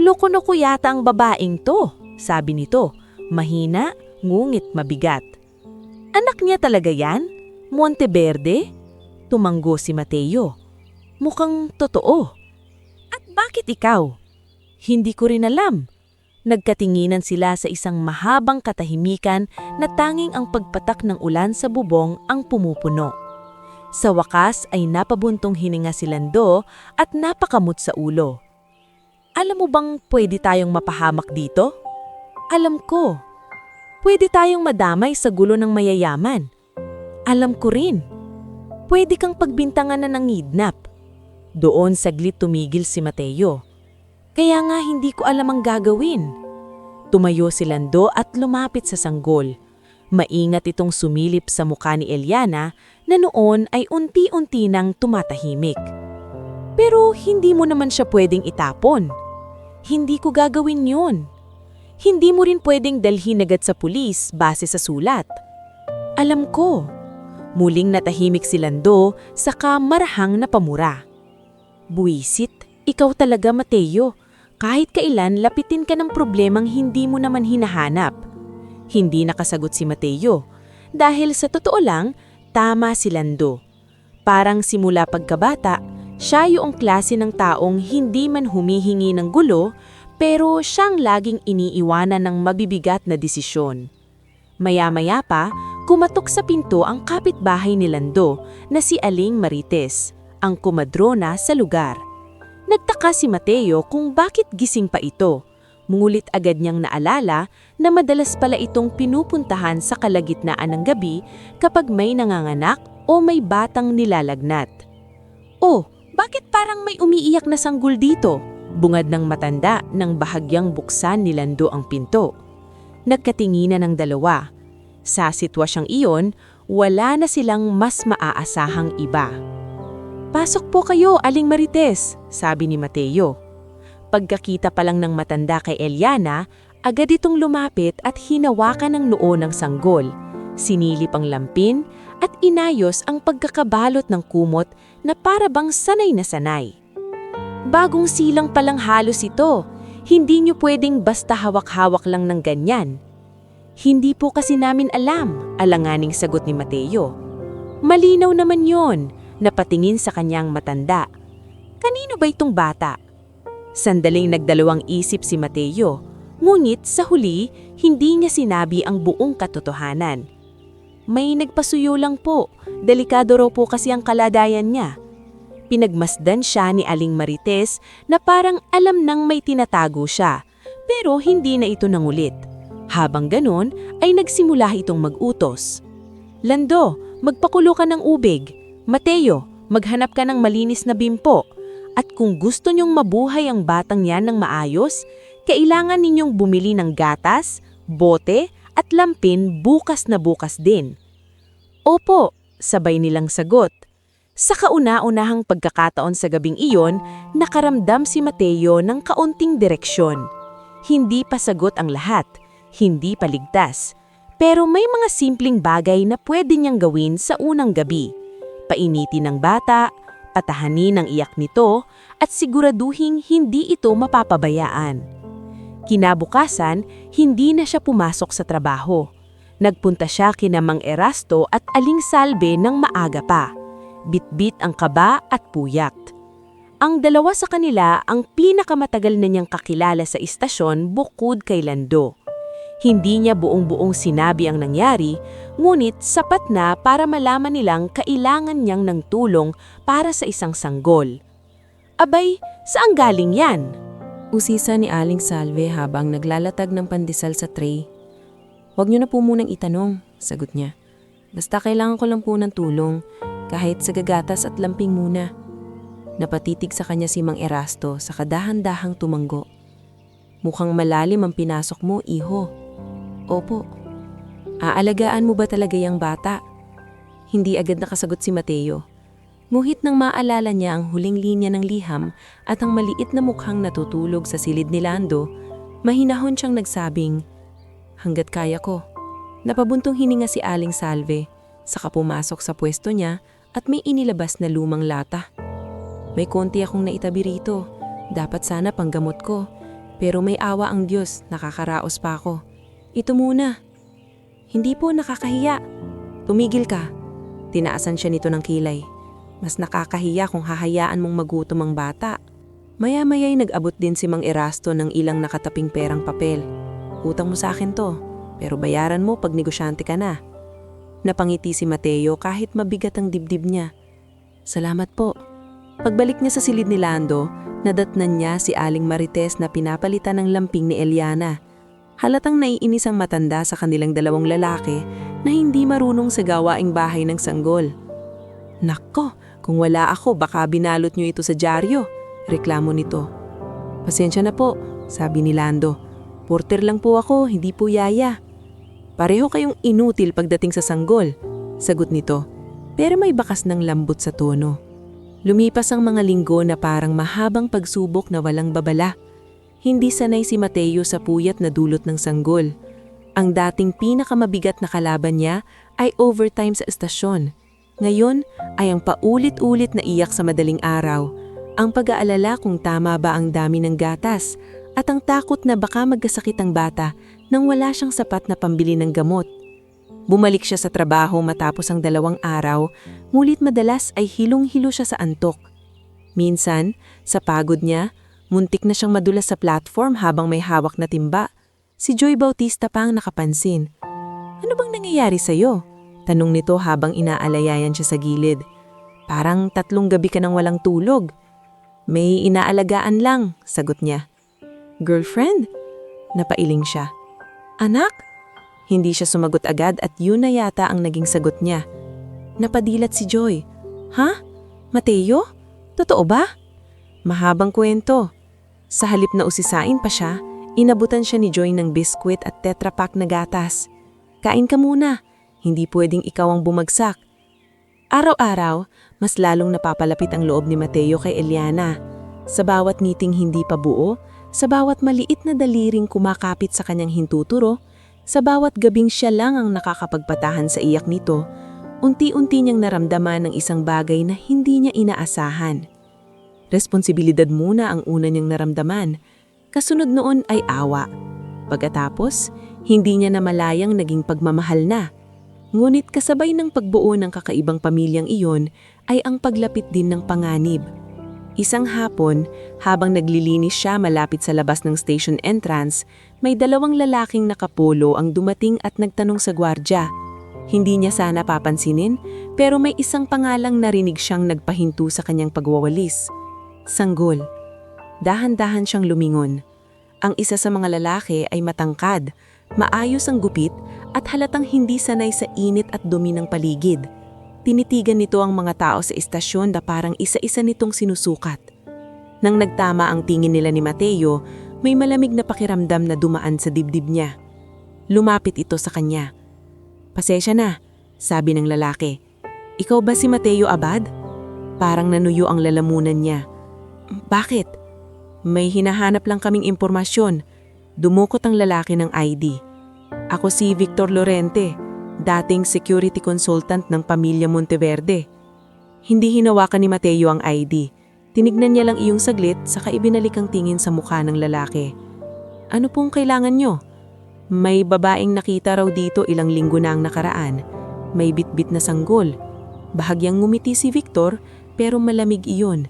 "Loko-loko yata ang babaeng to," sabi nito, mahina ngunit mabigat. "Anak niya talaga yan? Monteverde?" Tumanggo si Mateo. "Mukhang totoo." "At bakit ikaw?" "Hindi ko rin alam." Nagkatinginan sila sa isang mahabang katahimikan na tanging ang pagpatak ng ulan sa bubong ang pumupuno. Sa wakas ay napabuntong hininga si Lando at napakamot sa ulo. "Alam mo bang pwede tayong mapahamak dito?" "Alam ko." "Pwede tayong madamay sa gulo ng mayayaman." "Alam ko rin." "Pwede kang pagbintangan na ng kidnap." Doon saglit tumigil si Mateo. "Kaya nga hindi ko alam ang gagawin." Tumayo si Lando at lumapit sa sanggol. Maingat itong sumilip sa mukha ni Eliana na noon ay unti-unti nang tumatahimik. "Pero hindi mo naman siya pwedeng itapon." "Hindi ko gagawin yun." "Hindi mo rin pwedeng dalhin agad sa pulis base sa sulat." "Alam ko." Muling natahimik si Lando saka marahang napamura. "Buwisit, ikaw talaga, Mateo. Kahit kailan lapitin ka ng problemang hindi mo naman hinahanap." Hindi nakasagot si Mateo. Dahil sa totoo lang, tama si Lando. Parang simula pagkabata, siya yung klase ng taong hindi man humihingi ng gulo, pero siyang laging iniiwanan ng mabibigat na desisyon. Maya-maya pa, kumatok sa pinto ang kapitbahay ni Lando na si Aling Marites, ang kumadrona sa lugar. Nagtaka si Mateo kung bakit gising pa ito. Ngunit agad niyang naalala na madalas pala itong pinupuntahan sa kalagitnaan ng gabi kapag may nanganganak o may batang nilalagnat. "Oh, bakit parang may umiiyak na sanggol dito?" Bungad ng matanda nang bahagyang buksan ni Lando ang pinto. Nagkatinginan ng dalawa. Sa sitwasyong iyon, wala na silang mas maaasahang iba. "Pasok po kayo, Aling Marites," sabi ni Mateo. Pagkakita pa lang ng matanda kay Eliana, agad itong lumapit at hinawakan ang noo ng sanggol. Sinilip ang lampin at inayos ang pagkakabalot ng kumot na para bang sanay na sanay. "Bagong silang palang halos ito. Hindi niyo pwedeng basta hawak-hawak lang ng ganyan." "Hindi po kasi namin alam," alanganing sagot ni Mateo. "Malinaw naman yon." Napatingin sa kanyang matanda. "Kanino ba itong bata?" Sandaling nagdalawang isip si Mateo, ngunit sa huli, hindi niya sinabi ang buong katotohanan. "May nagpasuyo lang po, delikado raw po kasi ang kalagayan niya." Pinagmasdan siya ni Aling Marites na parang alam nang may tinatago siya, pero hindi na ito nangulit. Habang ganon, ay nagsimula itong mag-utos. "Lando, magpakulo ka ng ubig. Mateo, maghanap ka ng malinis na bimpo. At kung gusto niyong mabuhay ang batang yan ng maayos, kailangan ninyong bumili ng gatas, bote at lampin bukas na bukas din." "Opo," sabay nilang sagot. Sa kauna-unahang pagkakataon sa gabing iyon, nakaramdam si Mateo ng kaunting direksyon. Hindi pa sagot ang lahat, hindi pa ligtas. Pero may mga simpleng bagay na pwede niyang gawin sa unang gabi. Painitin ng bata, patahanin ang iyak nito, at siguraduhing hindi ito mapapabayaan. Kinabukasan, hindi na siya pumasok sa trabaho. Nagpunta siya kina Mang Erasto at Aling Salve ng maaga pa. Bitbit ang kaba at puyat. Ang dalawa sa kanila ang pinakamatagal na niyang kakilala sa istasyon bukod kay Lando. Hindi niya buong-buong sinabi ang nangyari, ngunit sapat na para malaman nilang kailangan niyang ng tulong para sa isang sanggol. Abay, saan galing yan? Usisa ni Aling Salve habang naglalatag ng pandesal sa tray. "Huwag niyo na po munang itanong," sagot niya. "Basta kailangan ko lang po ng tulong, kahit sa gagatas at lamping muna." Napatitig sa kanya si Mang Erasto sa kadahan-dahang tumanggo. "Mukhang malalim ang pinasok mo, iho." "Opo." "Aalagaan mo ba talaga yung bata?" Hindi agad nakasagot si Mateo. Nguhit nang maalala niya ang huling linya ng liham at ang maliit na mukhang natutulog sa silid ni Lando, mahinahon siyang nagsabing, "Hanggat kaya ko." Napabuntong hininga si Aling Salve, saka pumasok sa pwesto niya at may inilabas na lumang lata. "May konti akong naitabi rito. Dapat sana panggamot ko. Pero may awa ang Diyos, nakakaraos pa ako. Ito muna." "Hindi po, nakakahiya." "Tumigil ka." Tinaasan siya nito ng kilay. "Mas nakakahiya kung hahayaan mong magutom ang bata." Maya-maya'y nag-abot din si Mang Erasto ng ilang nakataping perang papel. "Utang mo sa akin to, pero bayaran mo pag negosyante ka na." Napangiti si Mateo kahit mabigat ang dibdib niya. "Salamat po." Pagbalik niya sa silid ni Lando, nadatnan niya si Aling Marites na pinapalitan ng lamping ni Eliana. Halatang naiinis ang matanda sa kanilang dalawang lalaki na hindi marunong sa gawaing bahay ng sanggol. "Nako, kung wala ako baka binalot niyo ito sa dyaryo," reklamo nito. "Pasensya na po," sabi ni Lando. "Porter lang po ako, hindi po yaya." "Pareho kayong inutil pagdating sa sanggol," sagot nito, pero may bakas ng lambot sa tono. Lumipas ang mga linggo na parang mahabang pagsubok na walang babala. Hindi sanay si Mateo sa puyat na dulot ng sanggol. Ang dating pinakamabigat na kalaban niya ay overtime sa estasyon. Ngayon ay ang paulit-ulit na iyak sa madaling araw, ang pag-aalala kung tama ba ang dami ng gatas, at ang takot na baka magkasakit ang bata nang wala siyang sapat na pambili ng gamot. Bumalik siya sa trabaho matapos ang 2 araw, ngunit madalas ay hilong-hilo siya sa antok. Minsan, sa pagod niya, muntik na siyang madulas sa platform habang may hawak na timba. Si Joy Bautista pa ang nakapansin. "Ano bang nangyayari sa'yo?" tanong nito habang inaalayayan siya sa gilid. "Parang 3 gabi ka nang walang tulog." "May inaalagaan lang," sagot niya. "Girlfriend?" Napailing siya. "Anak?" Hindi siya sumagot agad at yun na yata ang naging sagot niya. Napadilat si Joy. "Ha? Mateo? Totoo ba?" Mahabang kwento. Sa halip na usisain pa siya, inabutan siya ni Joy ng biskwit at Tetra Pak na gatas. "Kain ka muna. Hindi pwedeng ikaw ang bumagsak." Araw-araw, mas lalong napapalapit ang loob ni Mateo kay Eliana. Sa bawat ngiting hindi pa buo, sa bawat maliit na daliring kumakapit sa kanyang hintuturo, sa bawat gabing siya lang ang nakakapagpatahan sa iyak nito, unti-unti niyang naramdaman ng isang bagay na hindi niya inaasahan. Responsibilidad muna ang una niyang naramdaman, kasunod noon ay awa. Pagkatapos, hindi niya namalayang naging pagmamahal na. Ngunit kasabay ng pagbuo ng kakaibang pamilyang iyon ay ang paglapit din ng panganib. Isang hapon, habang naglilinis siya malapit sa labas ng station entrance, may 2 lalaking nakapolo ang dumating at nagtanong sa gwardya. Hindi niya sana papansinin, pero may isang pangalang narinig siyang nagpahinto sa kanyang pagwawalis. Sanggol. Dahan-dahan siyang lumingon. Ang isa sa mga lalaki ay matangkad, maayos ang gupit at halatang hindi sanay sa init at dumi ng paligid. Tinitigan nito ang mga tao sa istasyon na parang isa-isa nitong sinusukat. Nang nagtama ang tingin nila ni Mateo, may malamig na pakiramdam na dumaan sa dibdib niya. Lumapit ito sa kanya. "Pasensya na," sabi ng lalaki. "Ikaw ba si Mateo Abad?" Parang nanuyo ang lalamunan niya. "Bakit?" "May hinahanap lang kaming impormasyon." Dumukot ang lalaki ng ID. "Ako si Victor Lorente, dating security consultant ng pamilya Monteverde." Hindi hinawakan ni Mateo ang ID. Tinignan niya lang iyong saglit saka ibinalik ang tingin sa mukha ng lalaki. "Ano pong kailangan nyo?" "May babaeng nakita raw dito ilang linggo na ang nakaraan. May bitbit na sanggol." Bahagyang ngumiti si Victor pero malamig iyon.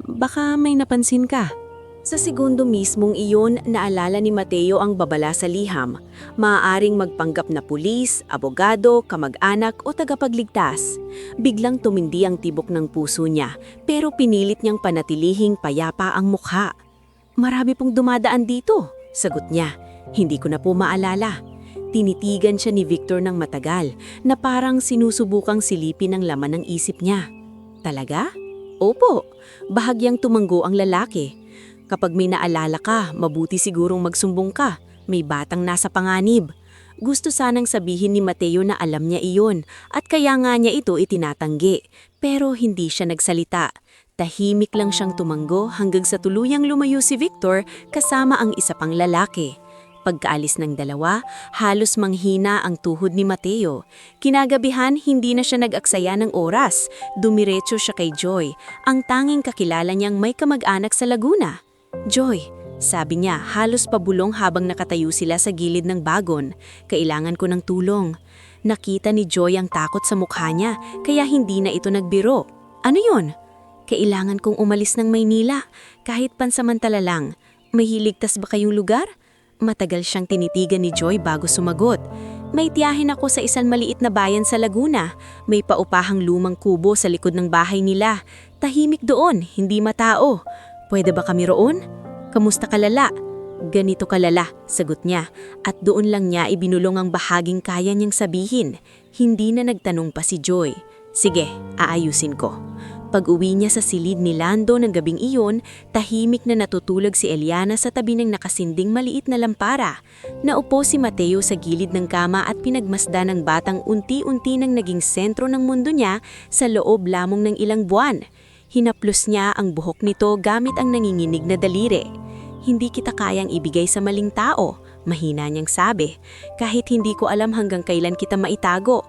Baka may napansin ka. Sa segundo mismong iyon, naalala ni Mateo ang babala sa liham. Maaaring magpanggap na pulis, abogado, kamag-anak o tagapagligtas. Biglang tumindi ang tibok ng puso niya, pero pinilit niyang panatilihing payapa ang mukha. "Marami pong dumadaan dito," sagot niya. "Hindi ko na po maalala." Tinitigan siya ni Victor ng matagal, na parang sinusubukang silipin ang laman ng isip niya. "Talaga?" "Opo." Bahagyang tumanggo ang lalaki. "Kapag may naalala ka, mabuti sigurong magsumbong ka. May batang nasa panganib." Gusto sanang sabihin ni Mateo na alam niya iyon at kaya nga niya ito itinatanggi. Pero hindi siya nagsalita. Tahimik lang siyang tumanggo hanggang sa tuluyang lumayo si Victor kasama ang isa pang lalaki. Pagkaalis ng dalawa, halos manghina ang tuhod ni Mateo. Kinagabihan, hindi na siya nag-aksaya ng oras. Dumiretso siya kay Joy, ang tanging kakilala niyang may kamag-anak sa Laguna. "Joy," sabi niya, halos pabulong habang nakatayo sila sa gilid ng bagon. "Kailangan ko ng tulong." Nakita ni Joy ang takot sa mukha niya, kaya hindi na ito nagbiro. "Ano yun?" "Kailangan kong umalis ng Maynila, kahit pansamantala lang. May hiligtas ba kayong lugar?" Matagal siyang tinitigan ni Joy bago sumagot. "May tiyahin ako sa isang maliit na bayan sa Laguna. May paupahang lumang kubo sa likod ng bahay nila. Tahimik doon, hindi matao. Pwede ba kami roon?" "Kamusta kalala?" "Ganito kalala," sagot niya, at doon lang niya ibinulong ang bahaging kaya niyang sabihin. Hindi na nagtanong pa si Joy. "Sige, aayusin ko." Pag-uwi niya sa silid ni Lando ng gabing iyon, tahimik na natutulog si Eliana sa tabi ng nakasinding maliit na lampara. Naupo si Mateo sa gilid ng kama at pinagmasdan ng batang unti-unti nang naging sentro ng mundo niya sa loob lamang ng ilang buwan. Hinaplos niya ang buhok nito gamit ang nanginginig na daliri. "Hindi kita kayang ibigay sa maling tao," mahina niyang sabi. "Kahit hindi ko alam hanggang kailan kita maitago."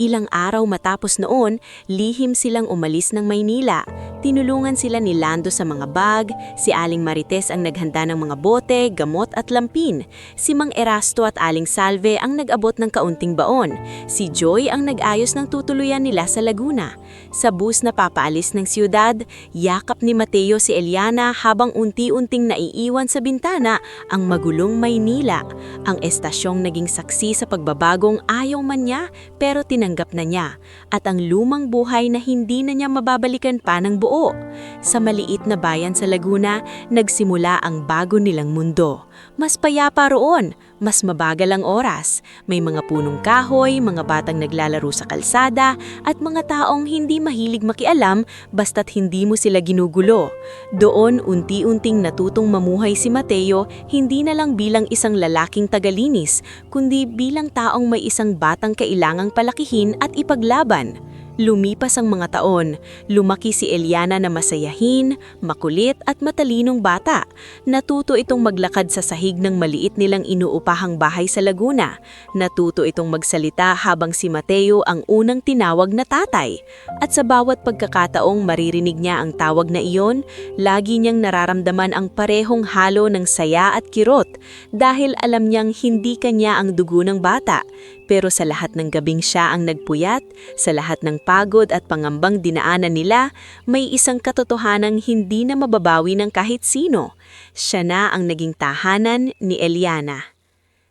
Ilang araw matapos noon, lihim silang umalis ng Maynila. Tinulungan sila ni Lando sa mga bag, si Aling Marites ang naghanda ng mga bote, gamot at lampin. Si Mang Erasto at Aling Salve ang nag-abot ng kaunting baon. Si Joy ang nag-ayos ng tutuluyan nila sa Laguna. Sa bus na papaalis ng siyudad, yakap ni Mateo si Eliana habang unti-unting naiiwan sa bintana ang magulong Maynila. Ang estasyong naging saksi sa pagbabagong ayaw man niya pero tinanggap na niya, at ang lumang buhay na hindi na niya mababalikan pa ng buo. Sa maliit na bayan sa Laguna, nagsimula ang bago nilang mundo. Mas payapa roon, mas mabagal ang oras. May mga punong kahoy, mga batang naglalaro sa kalsada, at mga taong hindi mahilig makialam basta't hindi mo sila ginugulo. Doon unti-unting natutong mamuhay si Mateo, hindi na lang bilang isang lalaking tagalinis, kundi bilang taong may isang batang kailangang palakihin at ipaglaban. Lumipas ang mga taon, lumaki si Eliana na masayahin, makulit at matalinong bata. Natuto itong maglakad sa sahig ng maliit nilang inuupahang bahay sa Laguna. Natuto itong magsalita habang si Mateo ang unang tinawag na tatay. At sa bawat pagkakataong maririnig niya ang tawag na iyon, lagi niyang nararamdaman ang parehong halo ng saya at kirot dahil alam niyang hindi kanya ang dugo ng bata. Pero sa lahat ng gabing siya ang nagpuyat, sa lahat ng pagod at pangambang dinaanan nila, may isang katotohanang hindi na mababawi ng kahit sino. Siya na ang naging tahanan ni Eliana.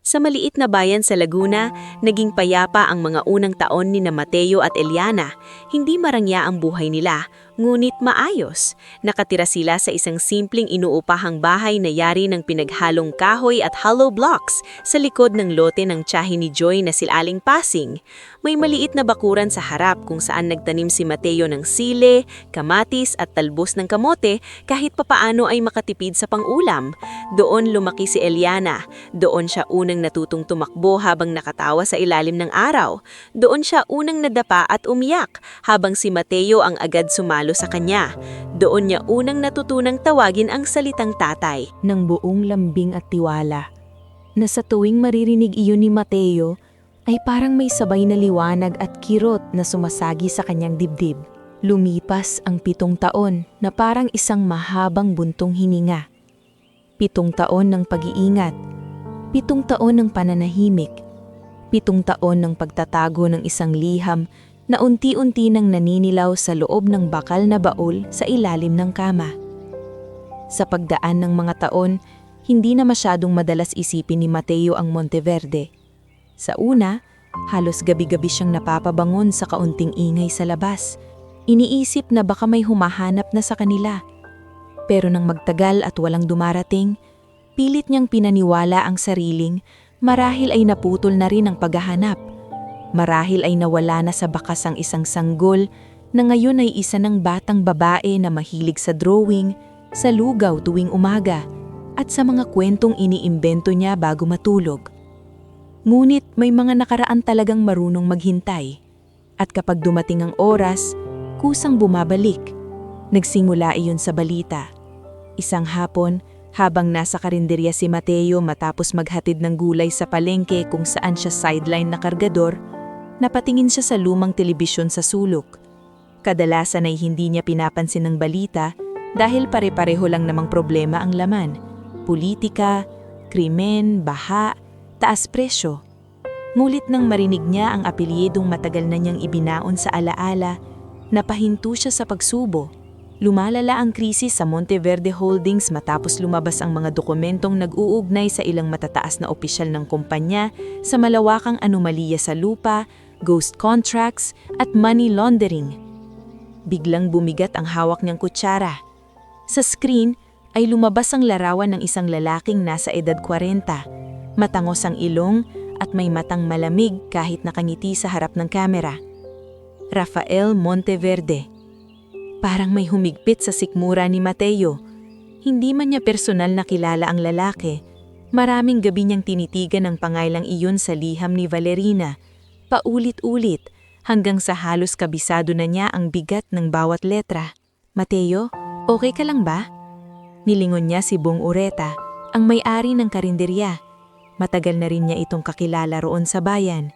Sa maliit na bayan sa Laguna, naging payapa ang mga unang taon ni Mateo at Eliana. Hindi marangya ang buhay nila, ngunit maayos. Nakatira sila sa isang simpleng inuupahang bahay na yari ng pinaghalong kahoy at hollow blocks sa likod ng lote ng tiyahin ni Joy na si Aling Pasing. May maliit na bakuran sa harap kung saan nagtanim si Mateo ng sile, kamatis at talbos ng kamote kahit papaano ay makatipid sa pangulam. Doon lumaki si Eliana. Doon siya unang natutong tumakbo habang nakatawa sa ilalim ng araw. Doon siya unang nadapa at umiyak habang si Mateo ang agad sumalo sa kanya. Doon niya unang natutunang tawagin ang salitang tatay. Ng buong lambing at tiwala, na sa tuwing maririnig iyon ni Mateo, ay parang may sabay na liwanag at kirot na sumasagi sa kanyang dibdib. Lumipas ang 7 taon na parang isang mahabang buntong hininga. 7 taon ng pag-iingat, 7 taon ng pananahimik, 7 taon ng pagtatago ng isang liham na unti-unti nang naninilaw sa loob ng bakal na baul sa ilalim ng kama. Sa pagdaan ng mga taon, hindi na masyadong madalas isipin ni Mateo ang Monteverde. Sa una, halos gabi-gabi siyang napapabangon sa kaunting ingay sa labas. Iniisip na baka may humahanap na sa kanila. Pero nang magtagal at walang dumarating, pilit niyang pinaniwala ang sariling marahil ay naputol na rin ang paghahanap. Marahil ay nawala na sa bakas ang isang sanggol na ngayon ay isa ng batang babae na mahilig sa drawing, sa lugaw tuwing umaga, at sa mga kwentong iniimbento niya bago matulog. Ngunit may mga nakaraan talagang marunong maghintay. At kapag dumating ang oras, kusang bumabalik. Nagsimula iyon sa balita. Isang hapon, habang nasa karinderya si Mateo matapos maghatid ng gulay sa palengke kung saan siya sideline na kargador, napatingin siya sa lumang telebisyon sa sulok. Kadalasan ay hindi niya pinapansin ng balita dahil pare-pareho lang namang problema ang laman. Politika, krimen, baha, taas presyo. Ngulit nang marinig niya ang apelyidong matagal na niyang ibinaon sa alaala, napahinto siya sa pagsubo. Lumalala ang krisis sa Monteverde Holdings matapos lumabas ang mga dokumentong nag-uugnay sa ilang matataas na opisyal ng kumpanya sa malawakang anomalya sa lupa, ghost contracts at money laundering. Biglang bumigat ang hawak niyang kutsara. Sa screen ay lumabas ang larawan ng isang lalaking nasa edad 40, matangos ang ilong at may matang malamig kahit nakangiti sa harap ng kamera. Rafael Monteverde. Parang may humigpit sa sikmura ni Mateo. Hindi man niya personal na kilala ang lalaki. Maraming gabi niyang tinitigan ang pangailang iyon sa liham ni Valerina. Paulit-ulit hanggang sa halos kabisado na niya ang bigat ng bawat letra. Mateo, okay ka lang ba? Nilingon niya si Bong Ureta, ang may-ari ng karinderya. Matagal na rin niya itong kakilala roon sa bayan.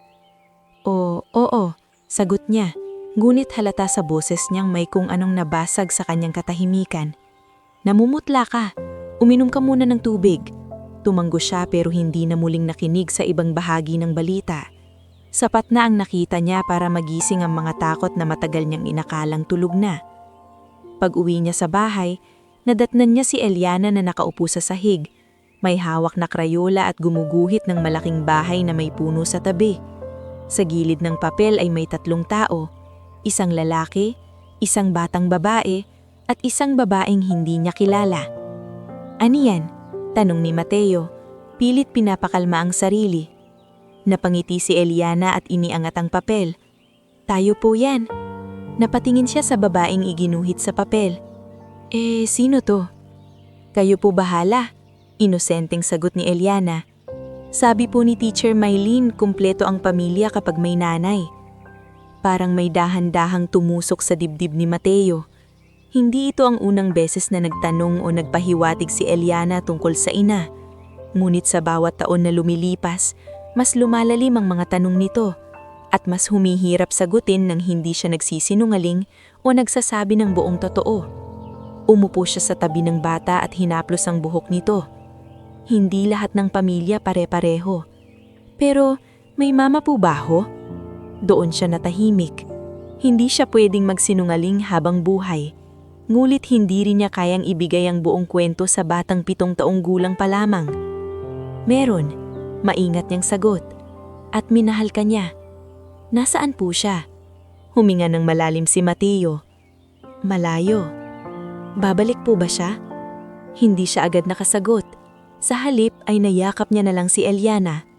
Oo, sagot niya. Ngunit halata sa boses niyang may kung anong nabasag sa kanyang katahimikan. Namumutla ka. Uminom ka muna ng tubig. Tumanggo siya pero hindi na muling nakinig sa ibang bahagi ng balita. Sapat na ang nakita niya para magising ang mga takot na matagal niyang inakalang tulog na. Pag-uwi niya sa bahay, nadatnan niya si Eliana na nakaupo sa sahig. May hawak na krayola at gumuguhit ng malaking bahay na may puno sa tabi. Sa gilid ng papel ay may 3 tao. Isang lalaki, isang batang babae, at isang babaeng hindi niya kilala. Ano yan? Tanong ni Mateo. Pilit pinapakalma ang sarili. Napangiti si Eliana at iniangat ang papel. Tayo po yan. Napatingin siya sa babaeng iginuhit sa papel. Sino to? Kayo po bahala. Inosenteng sagot ni Eliana. Sabi po ni Teacher Mylene, kumpleto ang pamilya kapag may nanay. Parang may dahan-dahang tumusok sa dibdib ni Mateo. Hindi ito ang unang beses na nagtanong o nagpahiwatig si Eliana tungkol sa ina. Ngunit sa bawat taon na lumilipas, mas lumalalim ang mga tanong nito at mas humihirap sagutin nang hindi siya nagsisinungaling o nagsasabi ng buong totoo. Umupo siya sa tabi ng bata at hinaplos ang buhok nito. Hindi lahat ng pamilya pare-pareho. Pero may mama po ba ho? Doon siya natahimik. Hindi siya pwedeng magsinungaling habang buhay. Ngulit hindi rin niya kayang ibigay ang buong kwento sa batang 7 taong gulang pa lamang. Meron, maingat niyang sagot. At minahal ka niya. Nasaan po siya? Huminga ng malalim si Mateo. Malayo. Babalik po ba siya? Hindi siya agad nakasagot. Sa halip ay nayakap niya na lang si Eliana.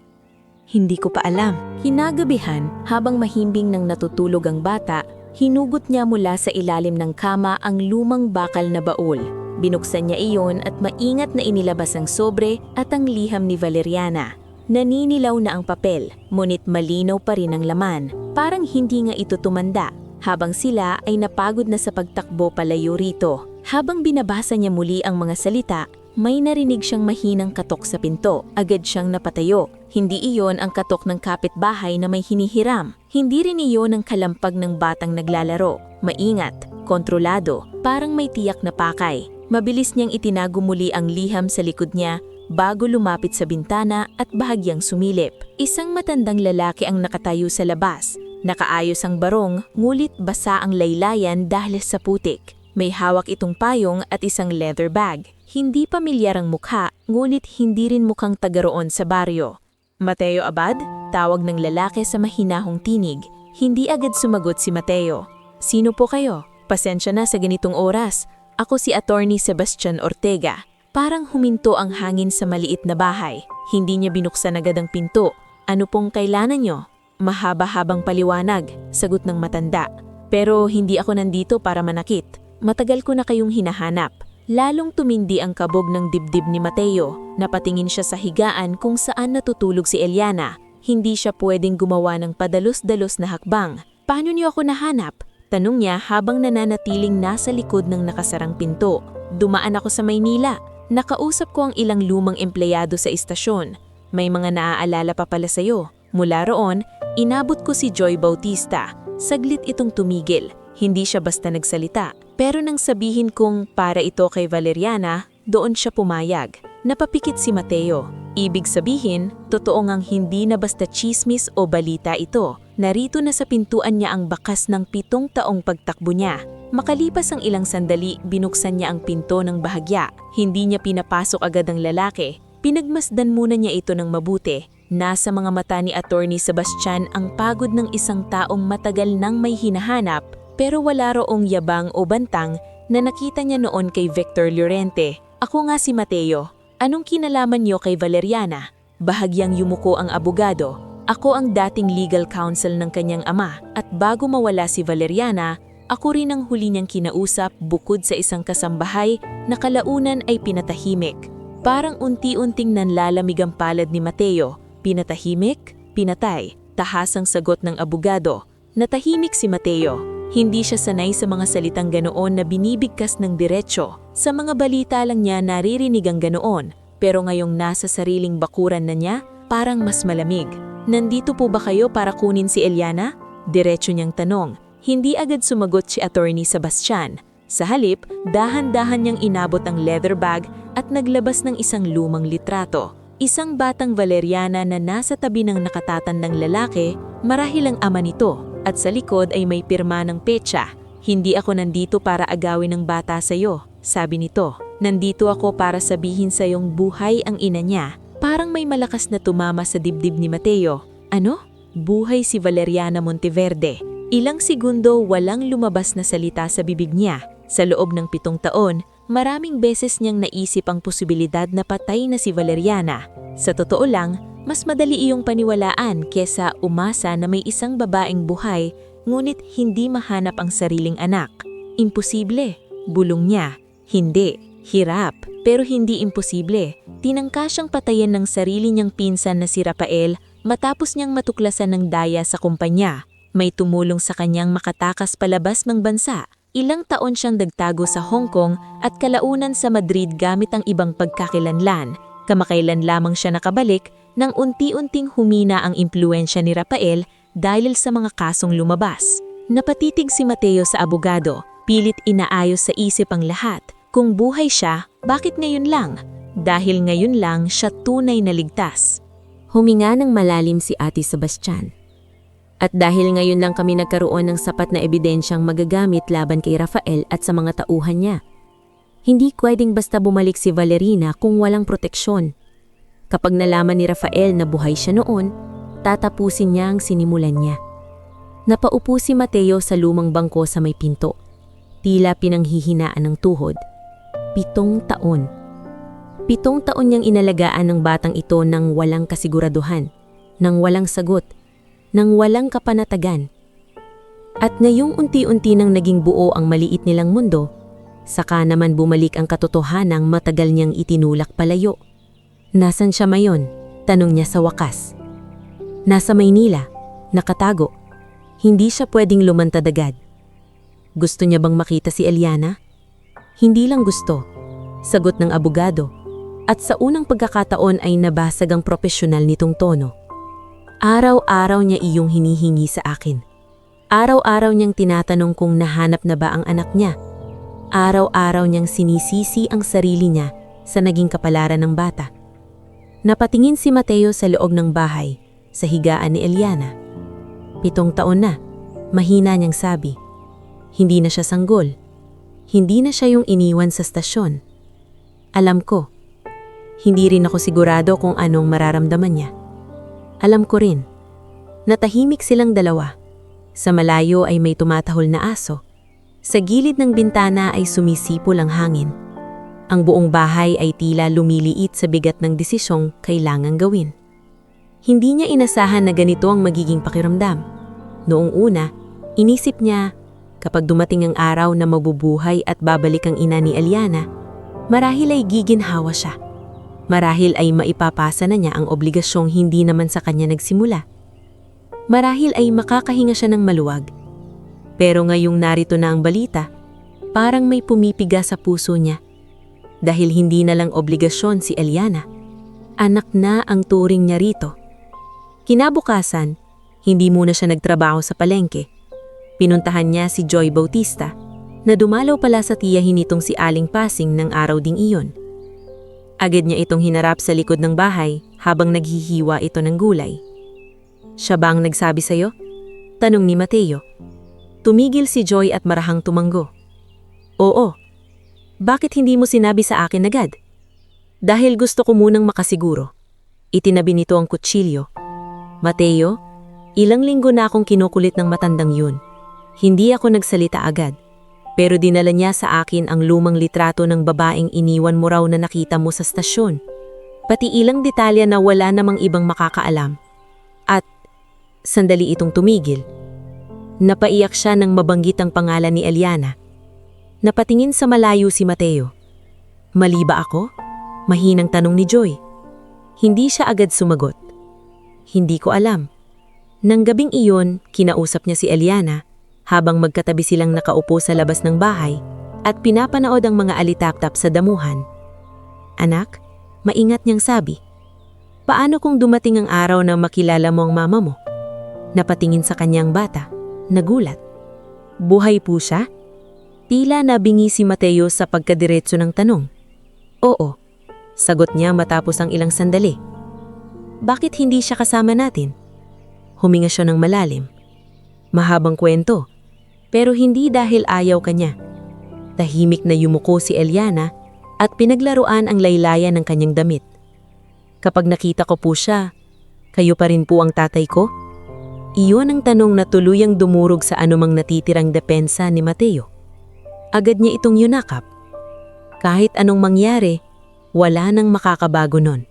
Hindi ko pa alam. Kinagabihan, habang mahimbing nang natutulog ang bata, hinugot niya mula sa ilalim ng kama ang lumang bakal na baul. Binuksan niya iyon at maingat na inilabas ang sobre at ang liham ni Valeriana. Naninilaw na ang papel, ngunit malinaw pa rin ang laman. Parang hindi nga ito tumanda, habang sila ay napagod na sa pagtakbo palayo rito. Habang binabasa niya muli ang mga salita, may narinig siyang mahinang katok sa pinto. Agad siyang napatayo. Hindi iyon ang katok ng kapitbahay na may hinihiram. Hindi rin iyon ang kalampag ng batang naglalaro. Maingat, kontrolado, parang may tiyak na pakay. Mabilis niyang itinago muli ang liham sa likod niya bago lumapit sa bintana at bahagyang sumilip. Isang matandang lalaki ang nakatayo sa labas. Nakaayos ang barong, ngulit basa ang laylayan dahil sa putik. May hawak itong payong at isang leather bag. Hindi pamilyar ang mukha, ngunit hindi rin mukhang taga-roon sa baryo. Mateo Abad, tawag ng lalaki sa mahinahong tinig. Hindi agad sumagot si Mateo. Sino po kayo? Pasensya na sa ganitong oras. Ako si Attorney Sebastian Ortega. Parang huminto ang hangin sa maliit na bahay. Hindi niya binuksan agad ang pinto. Ano pong kailangan niyo? Mahaba-habang paliwanag, sagot ng matanda. Pero hindi ako nandito para manakit. Matagal ko na kayong hinahanap. Lalong tumindi ang kabog ng dibdib ni Mateo. Napatingin siya sa higaan kung saan natutulog si Eliana. Hindi siya pwedeng gumawa ng padalos-dalos na hakbang. Paano niyo ako nahanap? Tanong niya habang nananatiling nasa likod ng nakasarang pinto. Dumaan ako sa Maynila. Nakausap ko ang ilang lumang empleyado sa istasyon. May mga naaalala pa pala sa'yo. Mula roon, inabot ko si Joy Bautista. Saglit itong tumigil. Hindi siya basta nagsalita. Pero nang sabihin kong para ito kay Valeriana, doon siya pumayag. Napapikit si Mateo. Ibig sabihin, totoo ngang hindi na basta chismis o balita ito. Narito na sa pintuan niya ang bakas ng 7 taong pagtakbo niya. Makalipas ang ilang sandali, binuksan niya ang pinto ng bahagya. Hindi niya pinapasok agad ang lalaki. Pinagmasdan muna niya ito ng mabuti. Nasa mga mata ni Attorney Sebastian ang pagod ng isang taong matagal nang may hinahanap, pero wala roong yabang o bantang na nakita niya noon kay Victor Llorente. Ako nga si Mateo. Anong kinalaman niyo kay Valeriana? Bahagyang yumuko ang abogado. Ako ang dating legal counsel ng kanyang ama at bago mawala si Valeriana, ako rin ang huli niyang kinausap bukod sa isang kasambahay na kalaunan ay pinatahimik. Parang unti-unting nanlalamig ang palad ni Mateo. Pinatahimik, pinatay, tahasang sagot ng abogado. Natahimik si Mateo. Hindi siya sanay sa mga salitang ganoon na binibigkas ng diretsyo. Sa mga balita lang niya naririnig ang ganoon, pero ngayong nasa sariling bakuran na niya, parang mas malamig. Nandito po ba kayo para kunin si Eliana? Diretso niyang tanong. Hindi agad sumagot si Attorney Sebastian. Sa halip, dahan-dahan niyang inabot ang leather bag at naglabas ng isang lumang litrato. Isang batang Valeriana na nasa tabi ng nakatatandang lalaki, marahil ang ama nito. At sa likod ay may pirma ng petsa. Hindi ako nandito para agawin ng bata sa'yo, sabi nito. Nandito ako para sabihin sa iyong buhay ang ina niya. Parang may malakas na tumama sa dibdib ni Mateo. Ano? Buhay si Valeriana Monteverde. Ilang segundo walang lumabas na salita sa bibig niya. Sa loob ng 7 taon, maraming beses niyang naisip ang posibilidad na patay na si Valeriana. Sa totoo lang, mas madali iyong paniwalaan kesa umasa na may isang babaeng buhay ngunit hindi mahanap ang sariling anak. Imposible, bulong niya. Hindi, hirap, pero hindi imposible. Tinangka siyang patayin ng sarili niyang pinsan na si Rafael matapos niyang matuklasan ng daya sa kumpanya. May tumulong sa kanyang makatakas palabas ng bansa. Ilang taon siyang nagtago sa Hong Kong at kalaunan sa Madrid gamit ang ibang pagkakilanlan. Kamakailan lamang siya nakabalik nang unti-unting humina ang impluensya ni Rafael dahil sa mga kasong lumabas. Napatitig si Mateo sa abogado, pilit inaayos sa isip ang lahat. Kung buhay siya, bakit ngayon lang? Dahil ngayon lang siya tunay na ligtas. Huminga ng malalim si Ate Sebastian. At dahil ngayon lang kami nagkaroon ng sapat na ebidensyang magagamit laban kay Rafael at sa mga tauhan niya. Hindi pwedeng basta bumalik si Valerina kung walang proteksyon. Kapag nalaman ni Rafael na buhay siya noon, tatapusin niya ang sinimulan niya. Napaupo si Mateo sa lumang bangko sa may pinto. Tila pinanghihinaan ng tuhod. 7 taon. 7 taon niyang inalagaan ng batang ito nang walang kasiguraduhan, nang walang sagot, nang walang kapanatagan. At ngayong unti-unti nang naging buo ang maliit nilang mundo, saka naman bumalik ang katotohanang matagal niyang itinulak palayo. Nasaan siya mayon? Tanong niya sa wakas. Nasa Maynila, nakatago. Hindi siya pwedeng lumantad agad. Gusto niya bang makita si Eliana? Hindi lang gusto, sagot ng abogado. At sa unang pagkakataon ay nabasag ang propesyonal nitong tono. Araw-araw niya iyong hinihingi sa akin. Araw-araw niyang tinatanong kung nahanap na ba ang anak niya. Araw-araw niyang sinisisi ang sarili niya sa naging kapalaran ng bata. Napatingin si Mateo sa loob ng bahay, sa higaan ni Eliana. 7 taon na, mahina niyang sabi. Hindi na siya sanggol. Hindi na siya yung iniwan sa stasyon. Alam ko. Hindi rin ako sigurado kung anong mararamdaman niya. Alam ko rin. Natahimik silang dalawa. Sa malayo ay may tumatahol na aso. Sa gilid ng bintana ay sumisipol ang hangin. Ang buong bahay ay tila lumiliit sa bigat ng desisyong kailangang gawin. Hindi niya inasahan na ganito ang magiging pakiramdam. Noong una, inisip niya, kapag dumating ang araw na mabubuhay at babalik ang ina ni Eliana, marahil ay giginhawa siya. Marahil ay maipapasa na niya ang obligasyong hindi naman sa kanya nagsimula. Marahil ay makakahinga siya ng maluwag. Pero ngayong narito na ang balita, parang may pumipiga sa puso niya. Dahil hindi na lang obligasyon si Eliana. Anak na ang turing niya rito. Kinabukasan, hindi muna siya nagtrabaho sa palengke. Pinuntahan niya si Joy Bautista, na dumalaw pala sa tiyahin nitong si Aling Pasing ng araw ding iyon. Agad niya itong hinarap sa likod ng bahay habang naghihiwa ito ng gulay. Siya ba ang nagsabi sa'yo? Tanong ni Mateo. Tumigil si Joy at marahang tumanggo. Oo. Bakit hindi mo sinabi sa akin agad? Dahil gusto ko munang makasiguro. Itinabi nito ang kutsilyo. Mateo, ilang linggo na akong kinukulit ng matandang yun. Hindi ako nagsalita agad. Pero dinala niya sa akin ang lumang litrato ng babaeng iniwan mo raw na nakita mo sa stasyon. Pati ilang detalya na wala namang ibang makakaalam. At sandali itong tumigil. Napaiyak siya nang mabanggit ang pangalan ni Eliana. Napatingin sa malayo si Mateo. Mali ba ako? Mahinang tanong ni Joy. Hindi siya agad sumagot. Hindi ko alam. Nang gabing iyon, kinausap niya si Eliana habang magkatabi silang nakaupo sa labas ng bahay at pinapanood ang mga alitaptap sa damuhan. Anak, maingat niyang sabi. Paano kung dumating ang araw na makilala mo ang mama mo? Napatingin sa kanyang bata, nagulat. Buhay po siya? Tila nabingi si Mateo sa pagkadiretso ng tanong. Oo, sagot niya matapos ang ilang sandali. Bakit hindi siya kasama natin? Huminga siya ng malalim. Mahabang kwento, pero hindi dahil ayaw kanya. Tahimik na yumuko si Eliana at pinaglaruan ang laylayan ng kanyang damit. Kapag nakita ko po siya, kayo pa rin po ang tatay ko? Iyon ang tanong na tuluyang dumurog sa anumang natitirang depensa ni Mateo. Agad niya itong yunakap. Kahit anong mangyari, wala nang makakabago nun.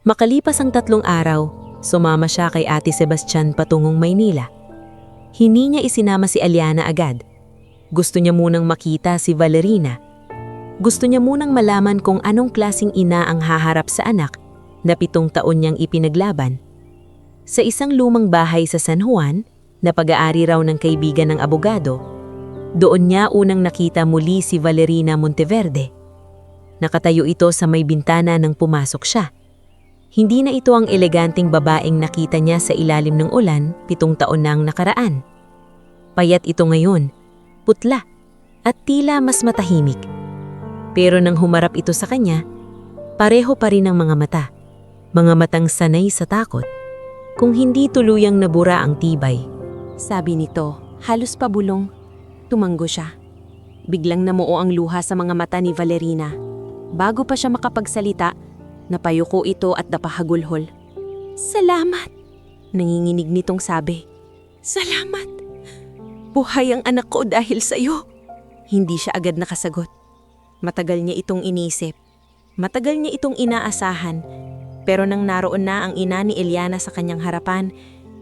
Makalipas ang 3 araw, sumama siya kay Ate Sebastian patungong Maynila. Hindi niya isinama si Eliana agad. Gusto niya munang makita si Valerina. Gusto niya munang malaman kung anong klasing ina ang haharap sa anak na 7 taon niyang ipinaglaban. Sa isang lumang bahay sa San Juan, na pag-aari raw ng kaibigan ng abogado, doon niya unang nakita muli si Valerina Monteverde. Nakatayo ito sa may bintana nang pumasok siya. Hindi na ito ang eleganteng babaeng nakita niya sa ilalim ng ulan 7 taon na ang nakaraan. Payat ito ngayon, putla, at tila mas matahimik. Pero nang humarap ito sa kanya, pareho pa rin ang mga mata. Mga matang sanay sa takot. Kung hindi tuluyang nabura ang tibay. Sabi nito, halos pabulong. Tumanggo siya. Biglang namuo ang luha sa mga mata ni Valerina. Bago pa siya makapagsalita, napayuko ito at napahagulhol. Salamat! Nanginginig nitong sabi. Salamat! Buhay ang anak ko dahil sa iyo. Hindi siya agad nakasagot. Matagal niya itong inisip. Matagal niya itong inaasahan. Pero nang naroon na ang ina ni Eliana sa kanyang harapan,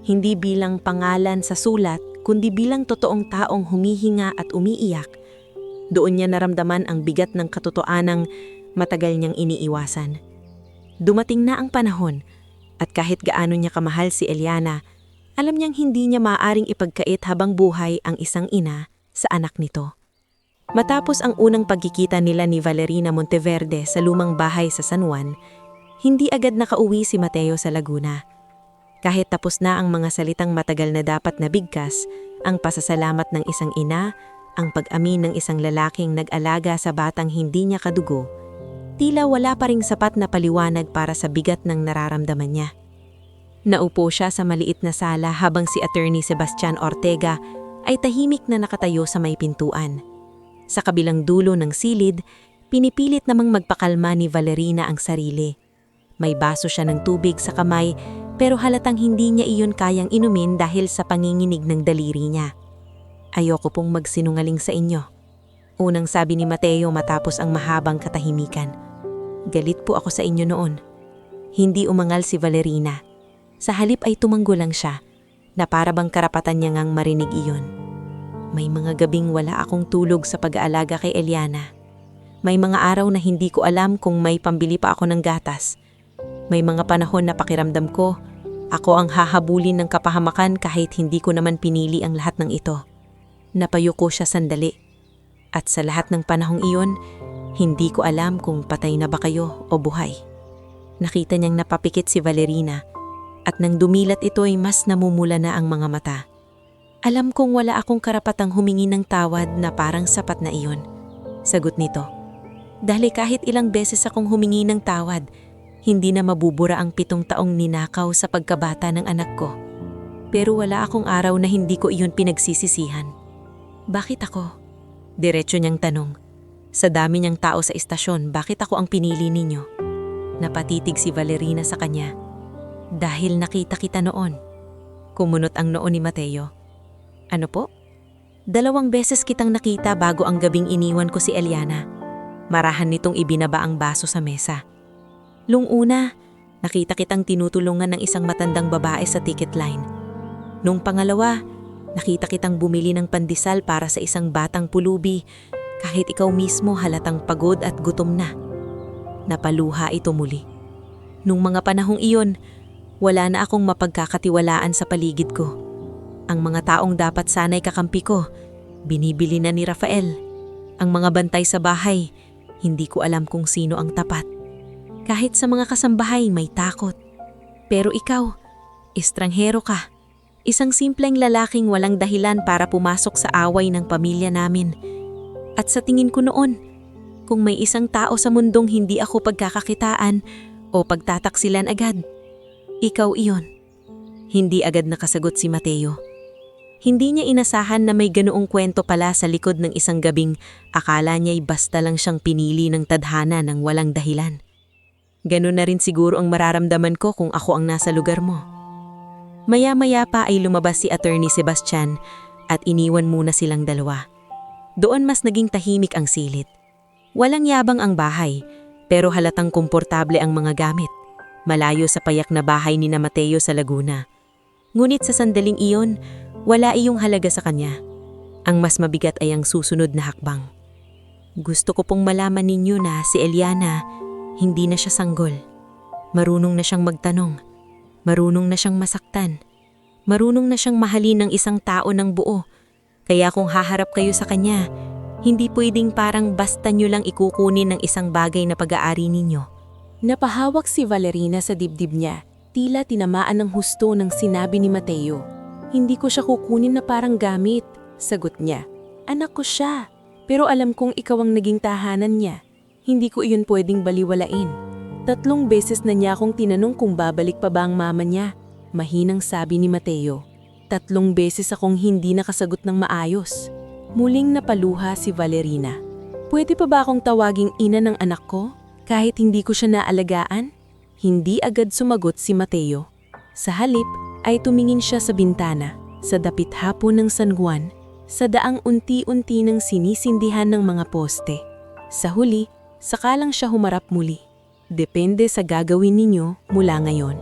hindi bilang pangalan sa sulat, kundi bilang totoong taong humihinga at umiiyak, doon niya naramdaman ang bigat ng katotoanang matagal niyang iniiwasan. Dumating na ang panahon, at kahit gaano niya kamahal si Eliana, alam niyang hindi niya maaaring ipagkait habang buhay ang isang ina sa anak nito. Matapos ang unang pagkikita nila ni Valerina Monteverde sa lumang bahay sa San Juan, hindi agad nakauwi si Mateo sa Laguna. Kahit tapos na ang mga salitang matagal na dapat nabigkas, ang pasasalamat ng isang ina, ang pag-amin ng isang lalaking nag-alaga sa batang hindi niya kadugo, tila wala pa ring sapat na paliwanag para sa bigat ng nararamdaman niya. Naupo siya sa maliit na sala habang si Attorney Sebastian Ortega ay tahimik na nakatayo sa may pintuan. Sa kabilang dulo ng silid, Pinipilit namang magpakalma ni Valerina ang sarili. May baso siya ng tubig sa kamay pero halatang hindi niya iyon kayang inumin dahil sa panginginig ng daliri niya. Ayoko pong magsinungaling sa inyo. Unang sabi ni Mateo matapos ang mahabang katahimikan. Galit po ako sa inyo noon. Hindi umangal si Valerina. Sa halip ay tumanggo lang siya na para bang karapatan niya ngang marinig iyon. May mga gabing wala akong tulog sa pag-aalaga kay Eliana. May mga araw na hindi ko alam kung may pambili pa ako ng gatas. May mga panahon na pakiramdam ko, ako ang hahabulin ng kapahamakan kahit hindi ko naman pinili ang lahat ng ito. Napayuko siya sandali. At sa lahat ng panahong iyon, hindi ko alam kung patay na ba kayo o buhay. Nakita niyang napapikit si Valerina at nang dumilat ito ay mas namumula na ang mga mata. Alam kong wala akong karapatang humingi ng tawad na parang sapat na iyon. Sagot nito. Dahil kahit ilang beses akong humingi ng tawad, hindi na mabubura ang 7 taong ninakaw sa pagkabata ng anak ko. Pero wala akong araw na hindi ko iyon pinagsisisihan. Bakit ako? Diretso niyang tanong. Sa dami niyang tao sa istasyon, bakit ako ang pinili ninyo? Napatitig si Valerina sa kanya. Dahil nakita kita noon. Kumunot ang noo ni Mateo. Ano po? 2 beses kitang nakita bago ang gabing iniwan ko si Eliana. Marahan nitong ibinaba ang baso sa mesa. Nung una, nakita kitang tinutulungan ng isang matandang babae sa ticket line. Nung pangalawa, nakita kitang bumili ng pandesal para sa isang batang pulubi kahit ikaw mismo halatang pagod at gutom na. Napaluha ito muli. Nung mga panahong iyon, wala na akong mapagkakatiwalaan sa paligid ko. Ang mga taong dapat sana'y kakampi ko, binibili na ni Rafael. Ang mga bantay sa bahay, hindi ko alam kung sino ang tapat. Kahit sa mga kasambahay may takot. Pero ikaw, estranghero ka. Isang simpleng lalaking walang dahilan para pumasok sa away ng pamilya namin. At sa tingin ko noon, kung may isang tao sa mundong hindi ako pagkakakitaan o pagtataksilan agad, ikaw iyon. Hindi agad nakasagot si Mateo. Hindi niya inasahan na may ganoong kwento pala sa likod ng isang gabing akala niya'y basta lang siyang pinili ng tadhana ng walang dahilan. Ganun na rin siguro ang mararamdaman ko kung ako ang nasa lugar mo. Maya-maya pa ay lumabas si Attorney Sebastian at iniwan muna silang dalawa. Doon mas naging tahimik ang silid. Walang yabang ang bahay, pero halatang komportable ang mga gamit. Malayo sa payak na bahay ni na Mateo sa Laguna. Ngunit sa sandaling iyon, wala iyong halaga sa kanya. Ang mas mabigat ay ang susunod na hakbang. Gusto ko pong malaman ninyo na si Eliana, hindi na siya sanggol. Marunong na siyang magtanong. Marunong na siyang masaktan. Marunong na siyang mahalin ng isang tao ng buo. Kaya kung haharap kayo sa kanya, hindi pwedeng parang basta nyo lang ikukunin ng isang bagay na pag-aari ninyo. Napahawak si Valerina sa dibdib niya. Tila tinamaan ng husto ng sinabi ni Mateo. Hindi ko siya kukunin na parang gamit, sagot niya. Anak ko siya, pero alam kong ikaw ang naging tahanan niya. Hindi ko iyon pwedeng baliwalain. 3 beses na niya akong tinanong kung babalik pa ba ang mama niya. Mahinang sabi ni Mateo. 3 beses akong hindi nakasagot ng maayos. Muling napaluha si Valerina. Pwede pa ba akong tawaging ina ng anak ko? Kahit hindi ko siya naalagaan? Hindi agad sumagot si Mateo. Sa halip, ay tumingin siya sa bintana, sa dapit hapon ng San Juan, sa daang unti-unti ng sinisindihan ng mga poste. Sa huli, saka lang siya humarap muli. Depende sa gagawin ninyo mula ngayon.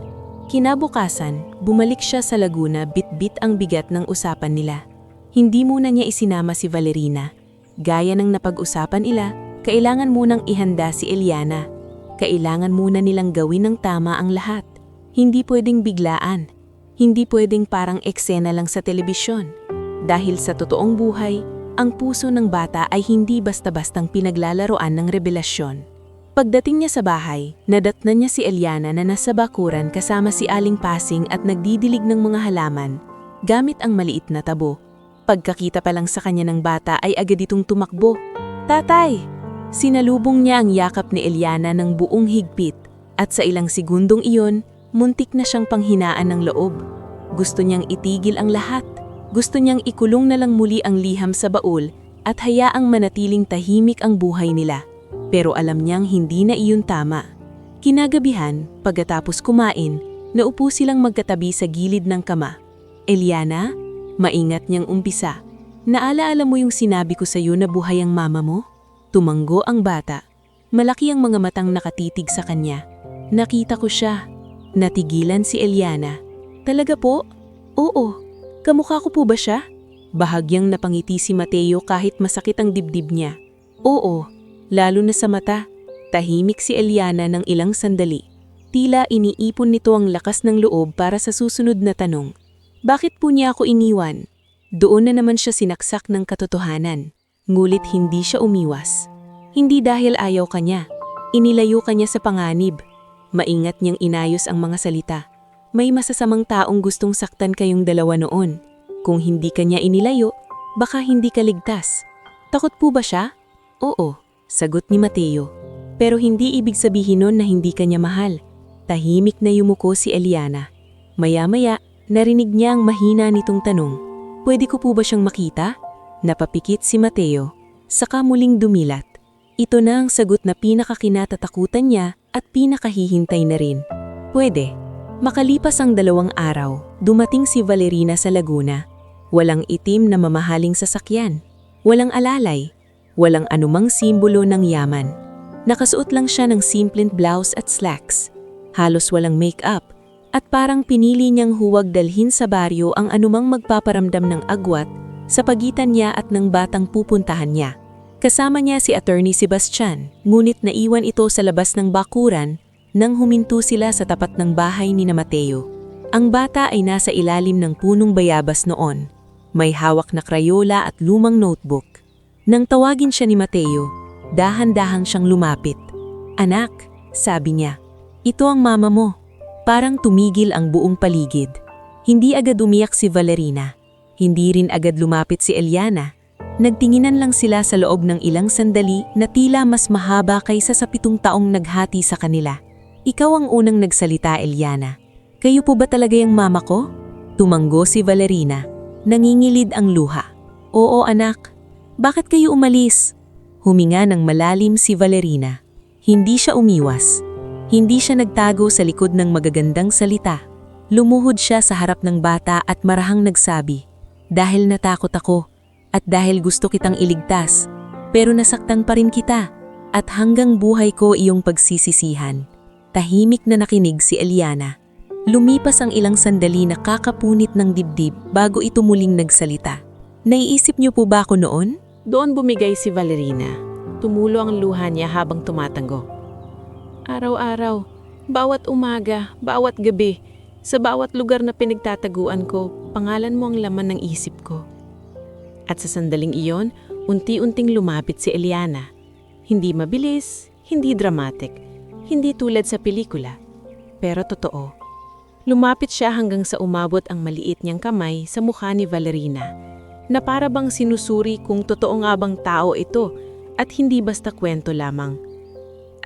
Kinabukasan, bumalik siya sa Laguna bit-bit ang bigat ng usapan nila. Hindi muna niya isinama si Valerina. Gaya ng napag-usapan nila, kailangan munang ihanda si Eliana. Kailangan muna nilang gawin ng tama ang lahat. Hindi pwedeng biglaan. Hindi pwedeng parang eksena lang sa telebisyon. Dahil sa totoong buhay, ang puso ng bata ay hindi basta-bastang pinaglalaroan ng revelasyon. Pagdating niya sa bahay, nadatnan niya si Eliana na nasa bakuran kasama si Aling Pasing at nagdidilig ng mga halaman, gamit ang maliit na tabo. Pagkakita pa lang sa kanya ng bata ay agad itong tumakbo. Tatay! Sinalubong niya ang yakap ni Eliana ng buong higpit at sa ilang segundong iyon, muntik na siyang panghinaan ng loob. Gusto niyang itigil ang lahat. Gusto niyang ikulong na lang muli ang liham sa baul at hayaang manatiling tahimik ang buhay nila. Pero alam niyang hindi na iyon tama. Kinagabihan, pagkatapos kumain, naupo silang magkatabi sa gilid ng kama. Eliana, maingat niyang umpisa. Naalaala mo yung sinabi ko sa'yo na buhay ang mama mo? Tumanggo ang bata. Malaki ang mga matang nakatitig sa kanya. Nakita ko siya. Natigilan si Eliana. Talaga po? Oo. Kamukha ko po ba siya? Bahagyang napangiti si Mateo kahit masakit ang dibdib niya. Oo, lalo na sa mata. Tahimik si Eliana ng ilang sandali. Tila iniipon nito ang lakas ng loob para sa susunod na tanong. Bakit po niya ako iniwan? Doon na naman siya sinaksak ng katotohanan. Ngulit hindi siya umiwas. Hindi dahil ayaw kanya. Inilayo kanya sa panganib. Maingat niyang inayos ang mga salita. May masasamang taong gustong saktan kayong dalawa noon. Kung hindi kanya inilayo, baka hindi ka ligtas. Takot po ba siya? Oo, sagot ni Mateo. Pero hindi ibig sabihin nun na hindi kanya mahal. Tahimik na yumuko si Eliana. Maya-maya, narinig niya ang mahina nitong tanong. Pwede ko po ba siyang makita? Napapikit si Mateo. Saka muling dumilat. Ito na ang sagot na pinakakinatatakutan niya at pinakahihintay na rin. Pwede. Makalipas ang 2 araw, dumating si Valerina sa Laguna. Walang itim na mamahaling sasakyan. Walang alalay. Walang anumang simbolo ng yaman. Nakasuot lang siya ng simpleng blouse at slacks. Halos walang make-up. At parang pinili niyang huwag dalhin sa baryo ang anumang magpaparamdam ng agwat sa pagitan niya at ng batang pupuntahan niya. Kasama niya si Attorney Sebastian, ngunit naiwan ito sa labas ng bakuran nang huminto sila sa tapat ng bahay ni Mateo. Ang bata ay nasa ilalim ng punong bayabas noon. May hawak na krayola at lumang notebook. Nang tawagin siya ni Mateo, dahan-dahang siyang lumapit. Anak, sabi niya, ito ang mama mo. Parang tumigil ang buong paligid. Hindi agad umiyak si Valerina. Hindi rin agad lumapit si Eliana. Nagtinginan lang sila sa loob ng ilang sandali na tila mas mahaba kaysa sa 7 taong naghati sa kanila. Ikaw ang unang nagsalita, Eliana. Kayo po ba talaga yung mama ko? Tumanggo si Valerina. Nangingilid ang luha. Oo anak. Bakit kayo umalis? Huminga ng malalim si Valerina. Hindi siya umiwas. Hindi siya nagtago sa likod ng magagandang salita. Lumuhod siya sa harap ng bata at marahang nagsabi, dahil natakot ako at dahil gusto kitang iligtas, pero nasaktan pa rin kita at hanggang buhay ko iyong pagsisisihan. Tahimik na nakinig si Eliana. Lumipas ang ilang sandali na kakapunit ng dibdib bago ito muling nagsalita. Naiisip niyo po ba ako noon? Doon bumigay si Valerina. Tumulo ang luha niya habang tumatango. Araw-araw, bawat umaga, bawat gabi, sa bawat lugar na pinagtataguan ko, pangalan mo ang laman ng isip ko. At sa sandaling iyon, unti-unting lumapit si Eliana. Hindi mabilis, hindi dramatic, hindi tulad sa pelikula, pero totoo. Lumapit siya hanggang sa umabot ang maliit niyang kamay sa mukha ni Valerina, na para bang sinusuri kung totoo nga bang tao ito at hindi basta kwento lamang.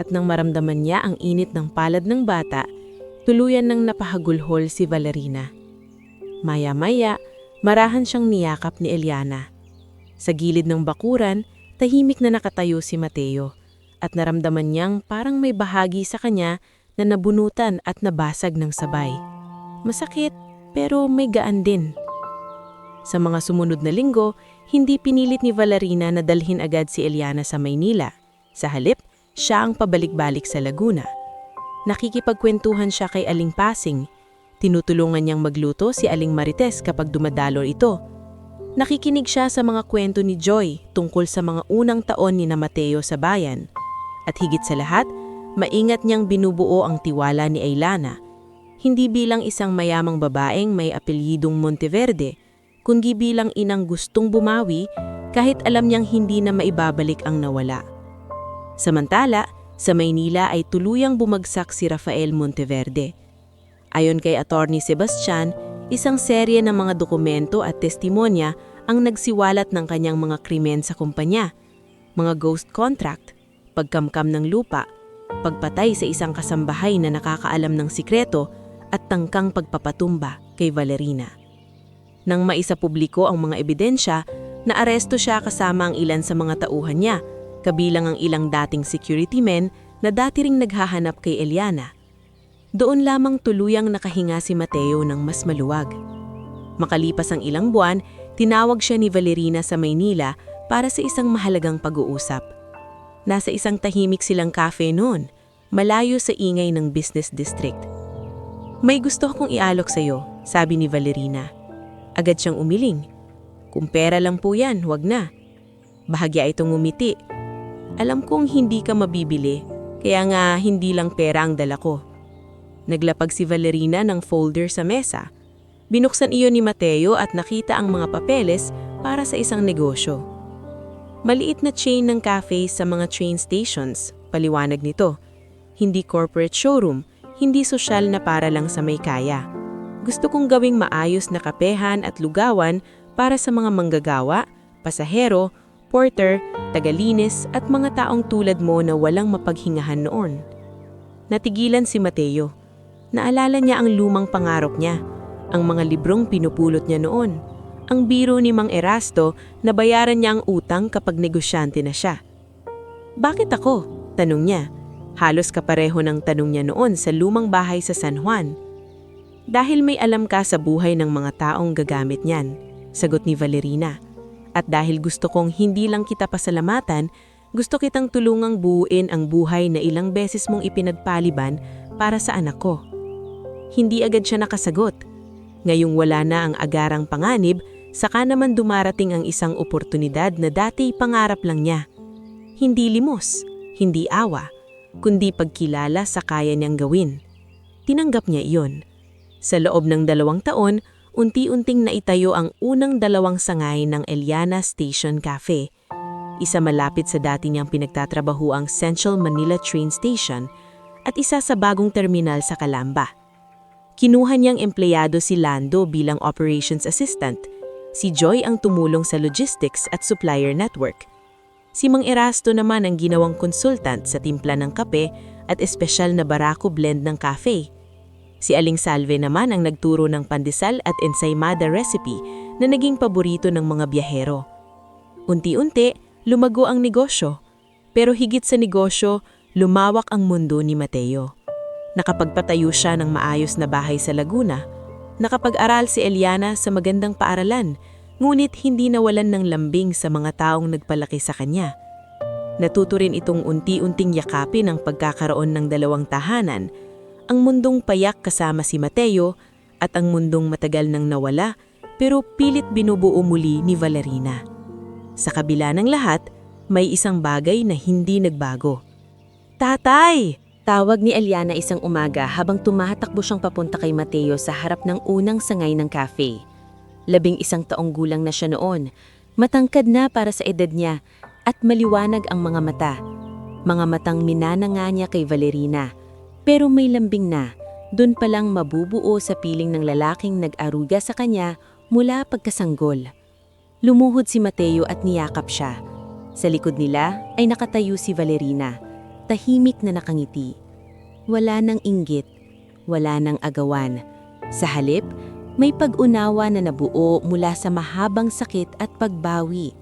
At nang maramdaman niya ang init ng palad ng bata, tuluyan nang napahagulhol si Valerina. Maya-maya, marahan siyang niyakap ni Eliana. Sa gilid ng bakuran, tahimik na nakatayo si Mateo at naramdaman niyang parang may bahagi sa kanya na nabunutan at nabasag ng sabay. Masakit, pero may gaan din. Sa mga sumunod na linggo, hindi pinilit ni Valerina na dalhin agad si Eliana sa Maynila. Sa halip, siya ang pabalik-balik sa Laguna. Nakikipagkwentuhan siya kay Aling Pasing. Tinutulungan niyang magluto si Aling Marites kapag dumadalo ito. Nakikinig siya sa mga kwento ni Joy tungkol sa mga unang taon ni Mateo sa bayan. At higit sa lahat, maingat niyang binubuo ang tiwala ni Ailana. Hindi bilang isang mayamang babaeng may apelyidong Monteverde, kundi bilang inang gustong bumawi kahit alam niyang hindi na maibabalik ang nawala. Samantala, sa Maynila ay tuluyang bumagsak si Rafael Monteverde. Ayon kay Attorney Sebastian, isang serye ng mga dokumento at testimonya ang nagsiwalat ng kanyang mga krimen sa kumpanya, mga ghost contract, pagkamkam ng lupa, pagpatay sa isang kasambahay na nakakaalam ng sikreto at tangkang pagpapatumba kay Valerina. Nang maisapubliko ang mga ebidensya, naaresto siya kasama ang ilan sa mga tauhan niya kabilang ang ilang dating security men na dati ring naghahanap kay Eliana. Doon lamang tuluyang nakahinga si Mateo ng mas maluwag. Makalipas ang ilang buwan, tinawag siya ni Valerina sa Maynila para sa isang mahalagang pag-uusap. Nasa isang tahimik silang cafe noon, malayo sa ingay ng business district. "May gusto akong ialok sa'yo," sabi ni Valerina. Agad siyang umiling. "Kung pera lang po yan, wag na." Bahagya itong umiti. "Alam kong hindi ka mabibili, kaya nga hindi lang pera ang dala ko." Naglapag si Valerina ng folder sa mesa. Binuksan iyon ni Mateo at nakita ang mga papeles para sa isang negosyo. Maliit na chain ng cafe sa mga train stations, paliwanag nito. Hindi corporate showroom, hindi sosyal na para lang sa may kaya. Gusto kong gawing maayos na kapehan at lugawan para sa mga manggagawa, pasahero, porter, tagalinis at mga taong tulad mo na walang mapaghingahan noon. Natigilan si Mateo. Naalala niya ang lumang pangarap niya, ang mga librong pinupulot niya noon, ang biro ni Mang Erasto na bayaran niya ang utang kapag negosyante na siya. "Bakit ako?" tanong niya. Halos kapareho ng tanong niya noon sa lumang bahay sa San Juan. "Dahil may alam ka sa buhay ng mga taong gagamit niyan," sagot ni Valerina. "At dahil gusto kong hindi lang kita pasalamatan, gusto kitang tulungang buuin ang buhay na ilang beses mong ipinagpaliban para sa anak ko." Hindi agad siya nakasagot. Ngayong wala na ang agarang panganib, saka naman dumarating ang isang oportunidad na dati pangarap lang niya. Hindi limos, hindi awa, kundi pagkilala sa kaya niyang gawin. Tinanggap niya iyon. Sa loob ng 2 taon, unti-unting naitayo ang unang 2 sangay ng Eliana Station Cafe. Isa malapit sa dati niyang pinagtatrabahuang Central Manila Train Station at isa sa bagong terminal sa Calamba. Kinuha niyang empleyado si Lando bilang operations assistant. Si Joy ang tumulong sa logistics at supplier network. Si Mang Erasto naman ang ginawang consultant sa timpla ng kape at espesyal na barako blend ng cafe. Si Aling Salve naman ang nagturo ng pandesal at ensaymada recipe na naging paborito ng mga biyahero. Unti-unti, lumago ang negosyo. Pero higit sa negosyo, lumawak ang mundo ni Mateo. Nakapagpatayo siya ng maayos na bahay sa Laguna. Nakapag-aral si Eliana sa magandang paaralan, ngunit hindi nawalan ng lambing sa mga taong nagpalaki sa kanya. Natuto rin itong unti-unting yakapin ang pagkakaroon ng 2 tahanan, ang mundong payak kasama si Mateo at ang mundong matagal nang nawala pero pilit binubuo muli ni Valerina. Sa kabila ng lahat, may isang bagay na hindi nagbago. "Tatay!" Tawag ni Eliana isang umaga habang tumatakbo siyang papunta kay Mateo sa harap ng unang sangay ng cafe. 11 taong gulang na siya noon, matangkad na para sa edad niya at maliwanag ang mga mata. Mga matang minananga niya kay Valerina. Pero may lambing na, dun palang mabubuo sa piling ng lalaking nag-aruga sa kanya mula pagkasanggol. Lumuhod si Mateo at niyakap siya. Sa likod nila ay nakatayo si Valerina, tahimik na nakangiti. Wala nang inggit, wala nang agawan. Sa halip, may pag-unawa na nabuo mula sa mahabang sakit at pagbawi.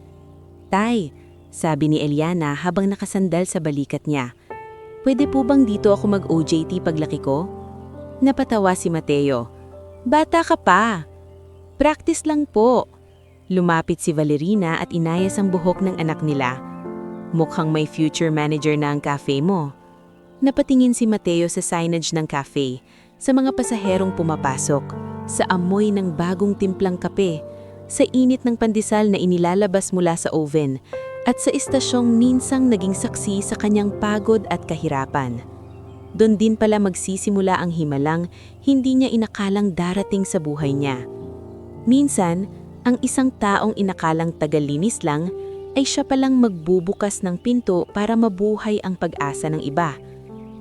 "Tay," sabi ni Eliana habang nakasandal sa balikat niya, "pwede po bang dito ako mag-OJT paglaki ko?" Napatawa si Mateo. "Bata ka pa. Practice lang po." Lumapit si Valerina at inayas ang buhok ng anak nila. "Mukhang may future manager na ang cafe mo." Napatingin si Mateo sa signage ng cafe, sa mga pasaherong pumapasok, sa amoy ng bagong timplang kape, sa init ng pandesal na inilalabas mula sa oven, at sa istasyong minsang naging saksi sa kanyang pagod at kahirapan. Doon din pala magsisimula ang himalang hindi niya inakalang darating sa buhay niya. Minsan, ang isang taong inakalang tagalinis lang ay siya palang magbubukas ng pinto para mabuhay ang pag-asa ng iba.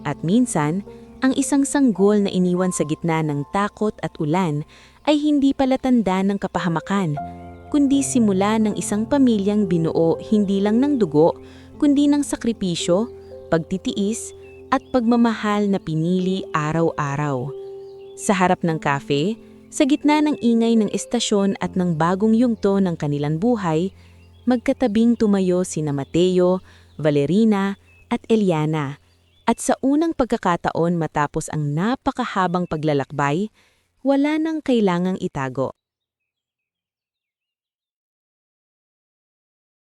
At minsan, ang isang sanggol na iniwan sa gitna ng takot at ulan ay hindi pala tanda ng kapahamakan, kundi simula ng isang pamilyang binuo hindi lang ng dugo, kundi ng sakripisyo, pagtitiis, at pagmamahal na pinili araw-araw. Sa harap ng cafe, sa gitna ng ingay ng estasyon at ng bagong yugto ng kanilang buhay, magkatabing tumayo sina Mateo, Valerina at Eliana. At sa unang pagkakataon matapos ang napakahabang paglalakbay, wala nang kailangang itago.